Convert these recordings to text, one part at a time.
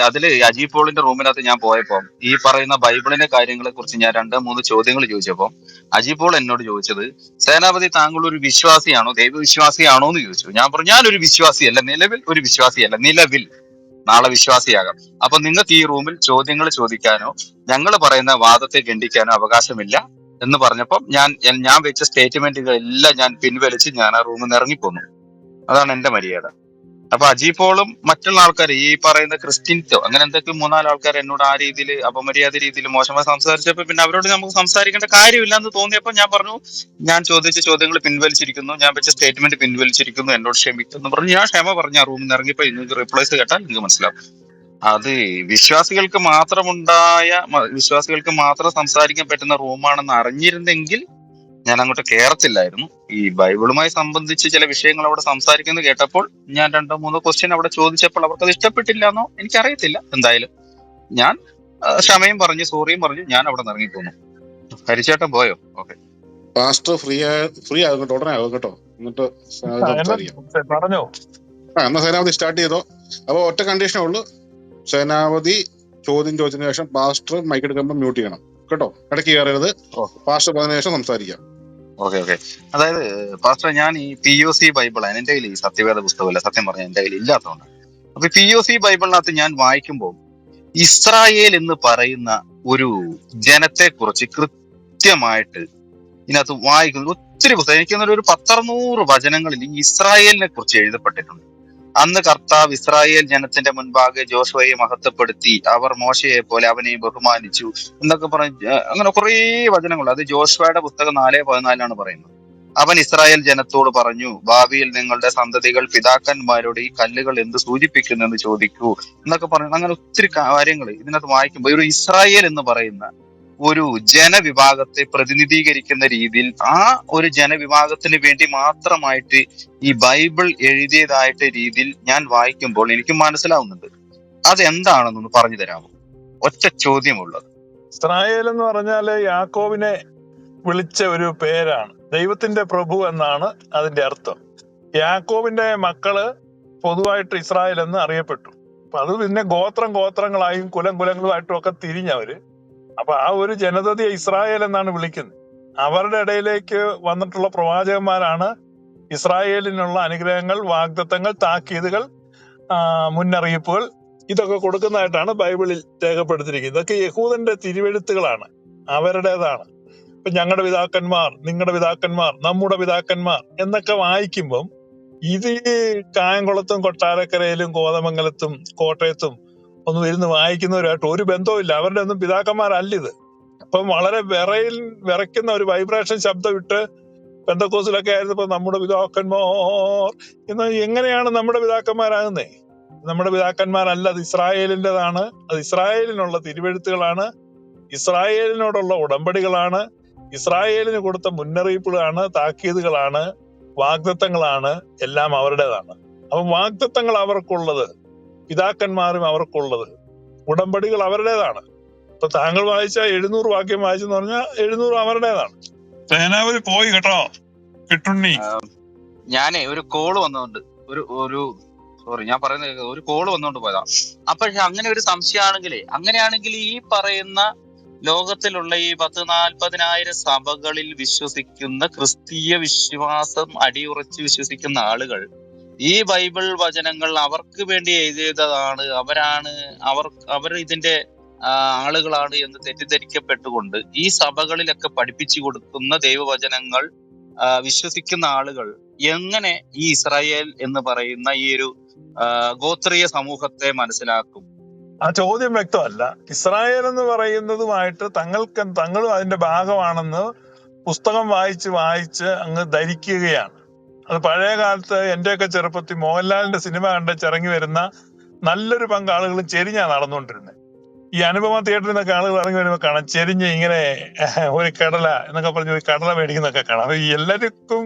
അതില് അജീബ് പോളിന്റെ റൂമിനകത്ത് ഞാൻ പോയപ്പോ ഈ പറയുന്ന ബൈബിളിന്റെ കാര്യങ്ങളെ കുറിച്ച് ഞാൻ 2-3 ചോദ്യങ്ങൾ ചോദിച്ചപ്പോ അജീബ് പോൾ എന്നോട് ചോദിച്ചത്, സേനാപതി താങ്കൾ ഒരു വിശ്വാസിയാണോ, ദൈവവിശ്വാസിയാണോ എന്ന് ചോദിച്ചു. ഞാൻ പറഞ്ഞു ഞാനൊരു വിശ്വാസിയല്ല, നിലവിൽ ഒരു വിശ്വാസിയല്ല, നിലവിൽ, നാളെ വിശ്വാസിയാകാം. അപ്പൊ നിങ്ങൾക്ക് ഈ റൂമിൽ ചോദ്യങ്ങൾ ചോദിക്കാനോ ഞങ്ങൾ പറയുന്ന വാദത്തെ ഖണ്ഡിക്കാനോ അവകാശമില്ല എന്ന് പറഞ്ഞപ്പോൾ ഞാൻ വെച്ച സ്റ്റേറ്റ്മെന്റുകൾ എല്ലാം ഞാൻ പിൻവലിച്ച് ഞാൻ ആ റൂമിൽ നിന്ന് ഇറങ്ങിപ്പോന്നു. അതാണ് എന്റെ മര്യാദ. അപ്പൊ അജീബ് പോളും മറ്റുള്ള ആൾക്കാർ ഈ പറയുന്ന ക്രിസ്ത്യൻസോ അങ്ങനെ എന്തൊക്കെ 3-4 ആൾക്കാർ എന്നോട് ആ രീതിയിൽ അപമര്യാദ രീതിയിൽ മോശമായി സംസാരിച്ചപ്പോ പിന്നെ അവരോട് നമുക്ക് സംസാരിക്കേണ്ട കാര്യമില്ല എന്ന് തോന്നിയപ്പോൾ ഞാൻ പറഞ്ഞു, ഞാൻ ചോദിച്ച ചോദ്യങ്ങൾ പിൻവലിച്ചിരിക്കുന്നു, ഞാൻ വെച്ച സ്റ്റേറ്റ്മെന്റ് പിൻവലിച്ചിരിക്കുന്നു, എന്നോട് ക്ഷമിക്കുന്നു പറഞ്ഞു. ഞാൻ ക്ഷമ പറഞ്ഞു ആ റൂമിൽ നിന്ന് ഇറങ്ങിയപ്പോ നിങ്ങൾക്ക് റിപ്ലൈസ് കേട്ടാൽ നിങ്ങൾക്ക് മനസ്സിലാവും. അത് വിശ്വാസികൾക്ക് മാത്രം സംസാരിക്കാൻ പറ്റുന്ന റൂമാണെന്ന് അറിഞ്ഞിരുന്നെങ്കിൽ ഞാൻ അങ്ങോട്ട് കയറത്തില്ലായിരുന്നു. ഈ ബൈബിളുമായി സംബന്ധിച്ച് ചില വിഷയങ്ങൾ അവിടെ സംസാരിക്കുന്നത് കേട്ടപ്പോൾ ഞാൻ 2-3 ക്വസ്റ്റ്യൻ അവിടെ ചോദിച്ചപ്പോൾ അവർക്കത് ഇഷ്ടപ്പെട്ടില്ല എന്നോ എനിക്കറിയത്തില്ല. എന്തായാലും ഞാൻ ക്ഷമയും പറഞ്ഞു, സോറിയും പറഞ്ഞു, ഞാൻ അവിടെ നിന്ന് ഇറങ്ങിപ്പോന്നു. ഹരിച്ചേട്ടൻ പോയോ? ഓക്കെ, പാസ്റ്റർ ഫ്രീ ആകും കേട്ടോ, ഉടനെ ആകും കേട്ടോ, എന്നിട്ട് സംസാരിക്കാം. പറഞ്ഞോ. എന്നാ സേനാപതി സ്റ്റാർട്ട് ചെയ്തോ. അപ്പൊ ഒറ്റ കണ്ടീഷനേ ഉള്ളൂ, സേനാപതി ചോദ്യം ചോദിച്ചതിന് ശേഷം പാസ്റ്റർ മൈക്ക് എടുക്കുമ്പോൾ മ്യൂട്ട് ചെയ്യണം കേട്ടോ, ഇടയ്ക്ക് കയറരുത്. പാസ്റ്റർ പറഞ്ഞതിന് ശേഷം സംസാരിക്കാം. ഓക്കെ. അതായത് പാസ്റ്റർ, ഞാൻ ഈ POC ബൈബിളാണ് എന്റെ കയ്യിൽ, ഈ സത്യവേദ പുസ്തകമല്ല, സത്യം പറഞ്ഞാൽ എന്റെ കയ്യിൽ ഇല്ലാത്തതുകൊണ്ട്. അപ്പൊ POC ബൈബിളിനകത്ത് ഞാൻ വായിക്കുമ്പോൾ ഇസ്രായേൽ എന്ന് പറയുന്ന ഒരു ജനത്തെ കുറിച്ച് കൃത്യമായിട്ട് ഇതിനകത്ത് വായിക്കുന്നത് ഒത്തിരി പുസ്തകം, എനിക്ക് ഒരു 10-600 വചനങ്ങളിൽ ഈ ഇസ്രായേലിനെ കുറിച്ച് എഴുതപ്പെട്ടിട്ടുണ്ട്. അന്ന് കർത്താവ് ഇസ്രായേൽ ജനത്തിന്റെ മുൻപാകെ ജോഷുവയെ മഹത്വപ്പെടുത്തി, അവർ മോശയെ പോലെ അവനെ ബഹുമാനിച്ചു എന്നൊക്കെ പറഞ്ഞ് അങ്ങനെ കുറേ വചനങ്ങൾ. അത് ജോഷുവയുടെ പുസ്തകം 4:14 പറയുന്നത്. അവൻ ഇസ്രായേൽ ജനത്തോട് പറഞ്ഞു, ഭാവിയിൽ നിങ്ങളുടെ സന്തതികൾ പിതാക്കന്മാരോട് ഈ കല്ലുകൾ എന്ത് സൂചിപ്പിക്കുന്നു എന്ന് ചോദിക്കൂ എന്നൊക്കെ പറഞ്ഞു. അങ്ങനെ ഒത്തിരി കാര്യങ്ങൾ ഇതിനകത്ത് വായിക്കുമ്പോൾ ഒരു ഇസ്രായേൽ എന്ന് പറയുന്ന ഒരു ജനവിഭാഗത്തെ പ്രതിനിധീകരിക്കുന്ന രീതിയിൽ ആ ഒരു ജനവിഭാഗത്തിന് വേണ്ടി മാത്രമായിട്ട് ഈ ബൈബിൾ എഴുതിയതായിട്ട് രീതിയിൽ ഞാൻ വായിക്കുമ്പോൾ എനിക്ക് മനസ്സിലാവുന്നുണ്ട്. അതെന്താണെന്നൊന്ന് പറഞ്ഞു തരാമോ? ഒറ്റ ചോദ്യമുള്ളത്. ഇസ്രായേൽ എന്ന് പറഞ്ഞാല് യാക്കോബിനെ വിളിച്ച ഒരു പേരാണ്. ദൈവത്തിന്റെ പ്രഭു എന്നാണ് അതിന്റെ അർത്ഥം. യാക്കോബിന്റെ മക്കള് പൊതുവായിട്ട് ഇസ്രായേൽ എന്ന് അറിയപ്പെട്ടു. അപ്പൊ അത് പിന്നെ ഗോത്രങ്ങളായും കുലങ്ങളുമായിട്ടും ഒക്കെ തിരിഞ്ഞവര്. അപ്പൊ ആ ഒരു ജനതയെ ഇസ്രായേൽ എന്നാണ് വിളിക്കുന്നത്. അവരുടെ ഇടയിലേക്ക് വന്നിട്ടുള്ള പ്രവാചകന്മാരാണ് ഇസ്രായേലിനുള്ള അനുഗ്രഹങ്ങൾ, വാഗ്ദത്തങ്ങൾ, താക്കീതുകൾ, മുന്നറിയിപ്പുകൾ ഇതൊക്കെ കൊടുക്കുന്നതായിട്ടാണ് ബൈബിളിൽ രേഖപ്പെടുത്തിയിരിക്കുന്നത്. ഇതൊക്കെ യഹൂദന്റെ തിരുവെഴുത്തുകളാണ്, അവരുടേതാണ്. ഇപ്പൊ ഞങ്ങളുടെ പിതാക്കന്മാർ, നിങ്ങളുടെ പിതാക്കന്മാർ, നമ്മുടെ പിതാക്കന്മാർ എന്നൊക്കെ വായിക്കുമ്പം ഇത് കായംകുളത്തും കൊട്ടാരക്കരയിലും കോതമംഗലത്തും കോട്ടയത്തും ഒന്നും ഇരുന്ന് വായിക്കുന്നവരായിട്ട് ഒരു ബന്ധവുമില്ല. അവരുടെ ഒന്നും പിതാക്കന്മാരല്ലിത്. അപ്പം വളരെ വിറയ്ക്കുന്ന ഒരു വൈബ്രേഷൻ ശബ്ദം ഇട്ട് പെന്തക്കോസിലൊക്കെ ആയിരുന്നപ്പോ നമ്മുടെ പിതാക്കന്മാർ എന്ന് എങ്ങനെയാണ് നമ്മുടെ പിതാക്കന്മാരാകുന്നേ? നമ്മുടെ പിതാക്കന്മാരല്ല, അത് ഇസ്രായേലിൻ്റെതാണ്. അത് ഇസ്രായേലിനുള്ള തിരുവെഴുത്തുകളാണ്, ഇസ്രായേലിനോടുള്ള ഉടമ്പടികളാണ്, ഇസ്രായേലിന് കൊടുത്ത മുന്നറിയിപ്പുകളാണ്, താക്കീതുകളാണ്, വാഗ്ദത്തങ്ങളാണ്, എല്ലാം അവരുടേതാണ്. അപ്പൊ വാഗ്ദത്തങ്ങൾ അവർക്കുള്ളത്, പിതാക്കന്മാരും അവർക്കുള്ളത്, ഉടമ്പടികൾ അവരുടേതാണ്. ഇപ്പൊ താങ്കൾ വായിച്ച 700 വാക്യം വായിച്ചെന്ന് പറഞ്ഞാൽ 700 അവരുടേതാണ്. സേനാപതി പോയി കേട്ടോ, കിട്ടുണ്ണി. ഞാനേ ഒരു കോള് വന്നോണ്ട് സോറി, ഞാൻ പറയുന്നത് ഒരു കോള് വന്നോണ്ട് പോയതാ. അപ്പൊ അങ്ങനെ ഒരു അങ്ങനെയാണെങ്കിൽ ഈ പറയുന്ന ലോകത്തിലുള്ള ഈ 10-40,000 സഭകളിൽ വിശ്വസിക്കുന്ന ക്രിസ്തീയ വിശ്വാസം അടിയുറച്ച് വിശ്വസിക്കുന്ന ആളുകൾ ഈ ബൈബിൾ വചനങ്ങൾ അവർക്ക് വേണ്ടി എഴുതിയതാണ്, അവർ ഇതിന്റെ ആളുകളാണ് എന്ന് തെറ്റിദ്ധരിക്കപ്പെട്ടുകൊണ്ട് ഈ സഭകളിലൊക്കെ പഠിപ്പിച്ചു കൊടുക്കുന്ന ദൈവവചനങ്ങൾ വിശ്വസിക്കുന്ന ആളുകൾ എങ്ങനെ ഈ ഇസ്രായേൽ എന്ന് പറയുന്ന ഈ ഒരു ഗോത്രീയ സമൂഹത്തെ മനസ്സിലാക്കും? ആ ചോദ്യം വ്യക്തമല്ല. ഇസ്രായേൽ എന്ന് പറയുന്നതുമായിട്ട് തങ്ങളും അതിന്റെ ഭാഗമാണെന്ന് പുസ്തകം വായിച്ച് അങ്ങ് ധരിക്കുകയാണ്. അത് പഴയ കാലത്ത് എന്റെയൊക്കെ ചെറുപ്പത്തിൽ മോഹൻലാലിന്റെ സിനിമ കണ്ടിറങ്ങി വരുന്ന നല്ലൊരു പങ്ക് ആളുകളും ചെരിഞ്ഞാ നടന്നുകൊണ്ടിരുന്നത്. ഈ അനുപമ തിയേറ്ററിൽ നിന്നൊക്കെ ആളുകൾ ഇറങ്ങി വരുമ്പോൾ കാണാം ചെരിഞ്ഞ് ഇങ്ങനെ ഒരു കടല എന്നൊക്കെ പറഞ്ഞ് ഒരു കടല മേടിക്കുന്നൊക്കെ കാണാം. അപ്പൊ എല്ലാവർക്കും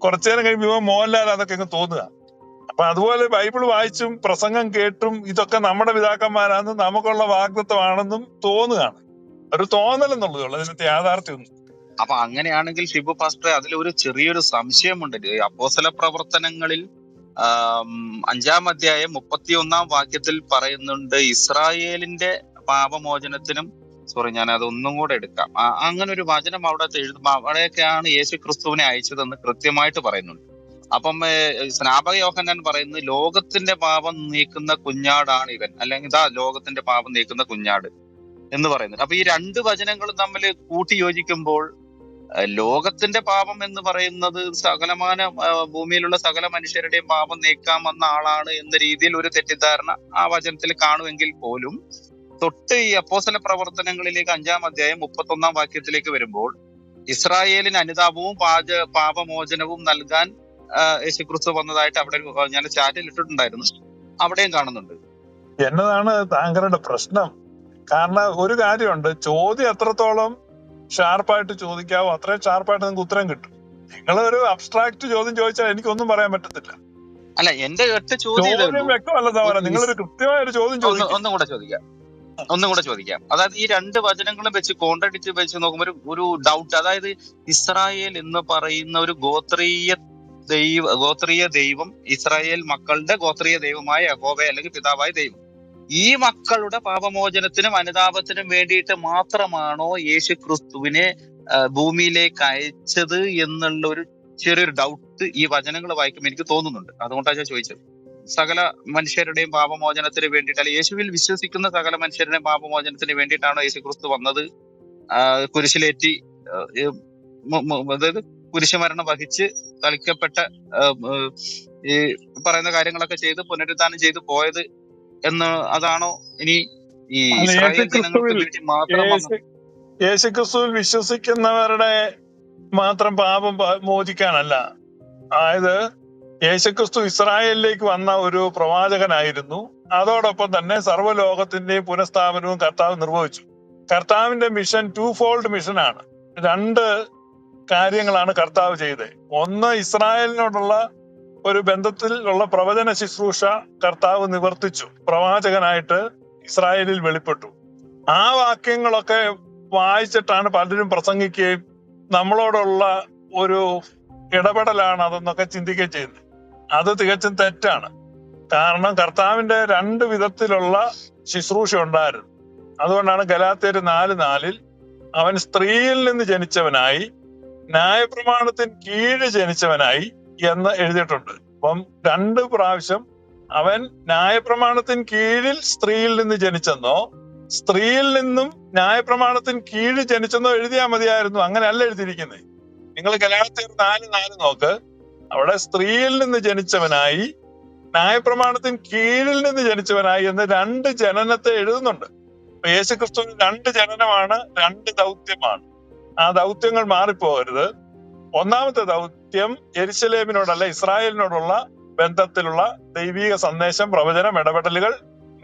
കുറച്ചു നേരം കഴിയുമ്പോൾ മോഹൻലാൽ അതൊക്കെ അങ്ങ് തോന്നുക. അപ്പൊ അതുപോലെ ബൈബിൾ വായിച്ചും പ്രസംഗം കേട്ടും ഇതൊക്കെ നമ്മുടെ പിതാക്കന്മാരാണെന്നും നമുക്കുള്ള വാഗ്ദത്തമാണെന്നും തോന്നുകയാണ്. ഒരു തോന്നലെന്നുള്ളതേ ഉള്ളൂ, അതിനകത്ത് യാഥാർത്ഥ്യമൊന്നും. അപ്പൊ അങ്ങനെയാണെങ്കിൽ ഷിബു പാസ്റ്റർ, അതിലൊരു ചെറിയൊരു സംശയമുണ്ട്. അപ്പോസ്തല പ്രവർത്തനങ്ങളിൽ 5-ാം അധ്യായം 31-ാം വാക്യത്തിൽ പറയുന്നുണ്ട് ഇസ്രായേലിന്റെ പാപമോചനത്തിനും, സോറി ഞാൻ അത് ഒന്നും കൂടെ എടുക്കാം. അങ്ങനെ ഒരു വചനം അവിടെ എഴുതുമ്പോൾ അവിടെയൊക്കെയാണ് യേശു ക്രിസ്തുവിനെ അയച്ചതെന്ന് കൃത്യമായിട്ട് പറയുന്നുണ്ട്. അപ്പം സ്നാപക യോഹന്നാൻ പറയുന്നത് ലോകത്തിന്റെ പാപം നീക്കുന്ന കുഞ്ഞാടാണ് ഇവൻ, അല്ലെങ്കിൽ ഇതാ ലോകത്തിന്റെ പാപം നീക്കുന്ന കുഞ്ഞാട് എന്ന് പറയുന്നുണ്ട്. അപ്പൊ ഈ രണ്ട് വചനങ്ങളും തമ്മിൽ കൂട്ടി യോജിക്കുമ്പോൾ ലോകത്തിന്റെ പാപം എന്ന് പറയുന്നത് സകലമാന ഭൂമിയിലുള്ള സകല മനുഷ്യരുടെയും പാപം നീക്കാമെന്ന ആളാണ് എന്ന രീതിയിൽ ഒരു തെറ്റിദ്ധാരണ ആ വചനത്തിൽ കാണുമെങ്കിൽ പോലും തൊട്ട് ഈ അപ്പോസ്തല പ്രവർത്തനങ്ങളിലേക്ക് 5-ാം അധ്യായം 31-ാം വാക്യത്തിലേക്ക് വരുമ്പോൾ ഇസ്രായേലിന് അനുതാപവും പാപമോചനവും നൽകാൻ യേശുക്രിസ്തു വന്നതായിട്ട് അവിടെ ഞാൻ ചാറ്റിൽ ഇട്ടിട്ടുണ്ടായിരുന്നു, അവിടെയും കാണുന്നുണ്ട്. എന്നതാണ് താങ്കളുടെ പ്രശ്നം? കാരണം ഒരു കാര്യമുണ്ട്, ചോദ്യം എത്രത്തോളം ഷാർപ്പായിട്ട് ചോദിക്കാവോ അത്രയും ഷാർപ്പായിട്ട് നിങ്ങൾക്ക് ഉത്തരം കിട്ടും. നിങ്ങളൊരു അബ്സ്ട്രാക്ട് ചോദ്യം ചോദിച്ചാൽ എനിക്കൊന്നും പറയാൻ പറ്റത്തില്ല. അല്ല, എന്റെ ഒറ്റ ചോദ്യം വ്യക്തമല്ല സഹോദരൻ, നിങ്ങളൊരു കൃത്യമായ ഒരു ചോദ്യം ചോദിക്കും. ഒന്നും കൂടെ ചോദിക്കാം. അതായത് ഈ രണ്ട് വചനങ്ങളും വെച്ച് കോൺട്രഡിക്റ്റ് വെച്ച് നോക്കുമ്പോൾ ഒരു ഡൗട്ട്, അതായത് ഇസ്രായേൽ എന്ന് പറയുന്ന ഒരു ഗോത്രീയ ദൈവം, ഇസ്രായേൽ മക്കളുടെ ഗോത്രീയ ദൈവമായ യഹോവ അല്ലെങ്കിൽ പിതാവായ ദൈവം, ഈ മക്കളുടെ പാപമോചനത്തിനും അനുതാപത്തിനും വേണ്ടിയിട്ട് മാത്രമാണോ യേശു ക്രിസ്തുവിനെ ഭൂമിയിലേക്ക് അയച്ചത് എന്നുള്ള ഒരു ചെറിയൊരു ഡൗട്ട് ഈ വചനങ്ങൾ വായിക്കുമ്പോൾ എനിക്ക് തോന്നുന്നുണ്ട്. അതുകൊണ്ടാണ് ഞാൻ ചോദിച്ചത്. സകല മനുഷ്യരുടെയും പാപമോചനത്തിന് വേണ്ടിയിട്ട്, അല്ലെങ്കിൽ യേശുവിൽ വിശ്വസിക്കുന്ന സകല മനുഷ്യരുടെയും പാപമോചനത്തിന് വേണ്ടിയിട്ടാണോ യേശു ക്രിസ്തു വന്നത്? കുരിശിലേറ്റി, അതായത് കുരിശുമരണം വഹിച്ച് തളിക്കപ്പെട്ട ഈ പറയുന്ന കാര്യങ്ങളൊക്കെ ചെയ്ത് പുനരുദ്ധാനം ചെയ്ത് പോയത് എന്ന് അതാണോ ഇനി ഈ ഇസ്രായേൽ ജനങ്ങൾക്ക് വേണ്ടി മാത്രം? യേശുക്രിസ്തുവിൽ വിശ്വസിക്കുന്നവരുടെ മാത്രം പാപം മോചിക്കാനല്ല. അതായത് യേശുക്രിസ്തു ഇസ്രായേലിലേക്ക് വന്ന ഒരു പ്രവാചകനായിരുന്നു. അതോടൊപ്പം തന്നെ സർവ്വലോകത്തിന്റെയും പുനഃസ്ഥാപനവും കർത്താവ് നിർവഹിച്ചു. കർത്താവിന്റെ മിഷൻ 2-fold മിഷനാണ്. 2 കാര്യങ്ങളാണ് കർത്താവ് ചെയ്തത്. ഒന്ന്, ഇസ്രായേലിനോടുള്ള ഒരു ബന്ധത്തിലുള്ള പ്രവചന ശുശ്രൂഷ കർത്താവ് നിവർത്തിച്ചു, പ്രവാചകനായിട്ട് ഇസ്രായേലിൽ വെളിപ്പെട്ടു. ആ വാക്യങ്ങളൊക്കെ വായിച്ചിട്ടാണ് പലരും പ്രസംഗിക്കുകയും നമ്മളോടുള്ള ഒരു ഇടപെടലാണ് അതെന്നൊക്കെ ചിന്തിക്കുകയും ചെയ്യുന്നത്. അത് തികച്ചും തെറ്റാണ്. കാരണം കർത്താവിന്റെ 2 വിധത്തിലുള്ള ശുശ്രൂഷ ഉണ്ടായിരുന്നു. അതുകൊണ്ടാണ് ഗലാത്യർ 4:4 അവൻ സ്ത്രീയിൽ നിന്ന് ജനിച്ചവനായി ന്യായപ്രമാണത്തിന് കീഴ് ജനിച്ചവനായി എന്ന് എഴുതിയിട്ടുണ്ട്. അപ്പം 2 പ്രാവശ്യം അവൻ ന്യായപ്രമാണത്തിന് കീഴിൽ സ്ത്രീയിൽ നിന്ന് ജനിച്ചെന്നോ സ്ത്രീയിൽ നിന്നും ന്യായപ്രമാണത്തിന് കീഴ് ജനിച്ചെന്നോ എഴുതിയാൽ മതിയായിരുന്നു. അങ്ങനെയല്ല എഴുതിയിരിക്കുന്നത്. നിങ്ങൾ ഗലാത്യർ 4:4 നോക്ക്. അവിടെ സ്ത്രീയിൽ നിന്ന് ജനിച്ചവനായി ന്യായപ്രമാണത്തിന് കീഴിൽ നിന്ന് ജനിച്ചവനായി എന്ന് 2 ജനനത്തെ എഴുതുന്നുണ്ട്. അപ്പൊ യേശുക്രിസ്തുവിന് 2 ജനനമാണ്, 2 ദൗത്യമാണ്. ആ ദൗത്യങ്ങൾ മാറിപ്പോകരുത്. ഒന്നാമത്തെ ദൗത്യം യെരുശലേമിനോടല്ല ഇസ്രായേലിനോടുള്ള ബന്ധത്തിലുള്ള ദൈവിക സന്ദേശം, പ്രവചനം, ഇടപെടലുകൾ,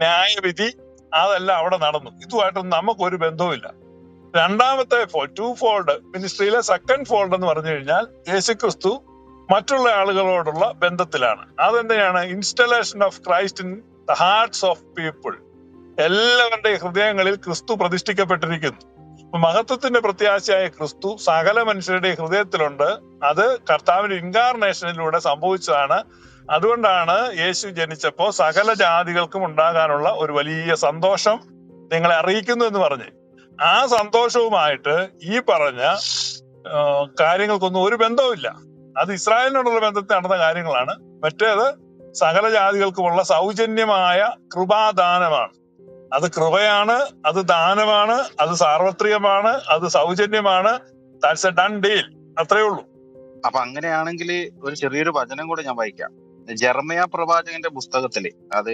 ന്യായവിധി, അതെല്ലാം അവിടെ നടന്നു. ഇതുമായിട്ടൊന്നും നമുക്കൊരു ബന്ധവുമില്ല. രണ്ടാമത്തെ 2-fold മിനിസ്ട്രിയിലെ 2nd fold എന്ന് പറഞ്ഞു കഴിഞ്ഞാൽ യേശുക്രിസ്തു മറ്റുള്ള ആളുകളോടുള്ള ബന്ധത്തിലാണ്. അതെന്തിനാണ്? Installation of Christ in the hearts of people. എല്ലാവരുടെയും ഹൃദയങ്ങളിൽ ക്രിസ്തു പ്രതിഷ്ഠിക്കപ്പെട്ടിരിക്കുന്നു. മഹത്വത്തിന്റെ പ്രത്യാശയായ ക്രിസ്തു സകല മനുഷ്യരുടെ ഹൃദയത്തിലുണ്ട്. അത് കർത്താവിന്റെ ഇൻകാർണേഷനിലൂടെ സംഭവിച്ചതാണ്. അതുകൊണ്ടാണ് യേശു ജനിച്ചപ്പോ സകല ജാതികൾക്കും ഉണ്ടാകാനുള്ള ഒരു വലിയ സന്തോഷം നിങ്ങളെ അറിയിക്കുന്നു എന്ന് പറഞ്ഞ്. ആ സന്തോഷവുമായിട്ട് ഈ പറഞ്ഞ കാര്യങ്ങൾക്കൊന്നും ഒരു ബന്ധവുമില്ല. അത് ഇസ്രായേലിനോടുള്ള ബന്ധത്തിൽ നടന്ന കാര്യങ്ങളാണ്. മറ്റേത് സകല ജാതികൾക്കുമുള്ള സൗജന്യമായ കൃപാദാനമാണ്. അത് കൃപയാണ്, അത് ദാനമാണ്, അത് സാർവത്രികമാണ്, അത് സൗജന്യമാണ്. That's A done deal. അത്രേ ഉള്ളൂ. അപ്പൊ അങ്ങനെയാണെങ്കിൽ ഒരു ചെറിയൊരു വചനം കൂടെ ഞാൻ വായിക്കാം. ജെറമ്യാ പ്രവാചകന്റെ പുസ്തകത്തില്, അത്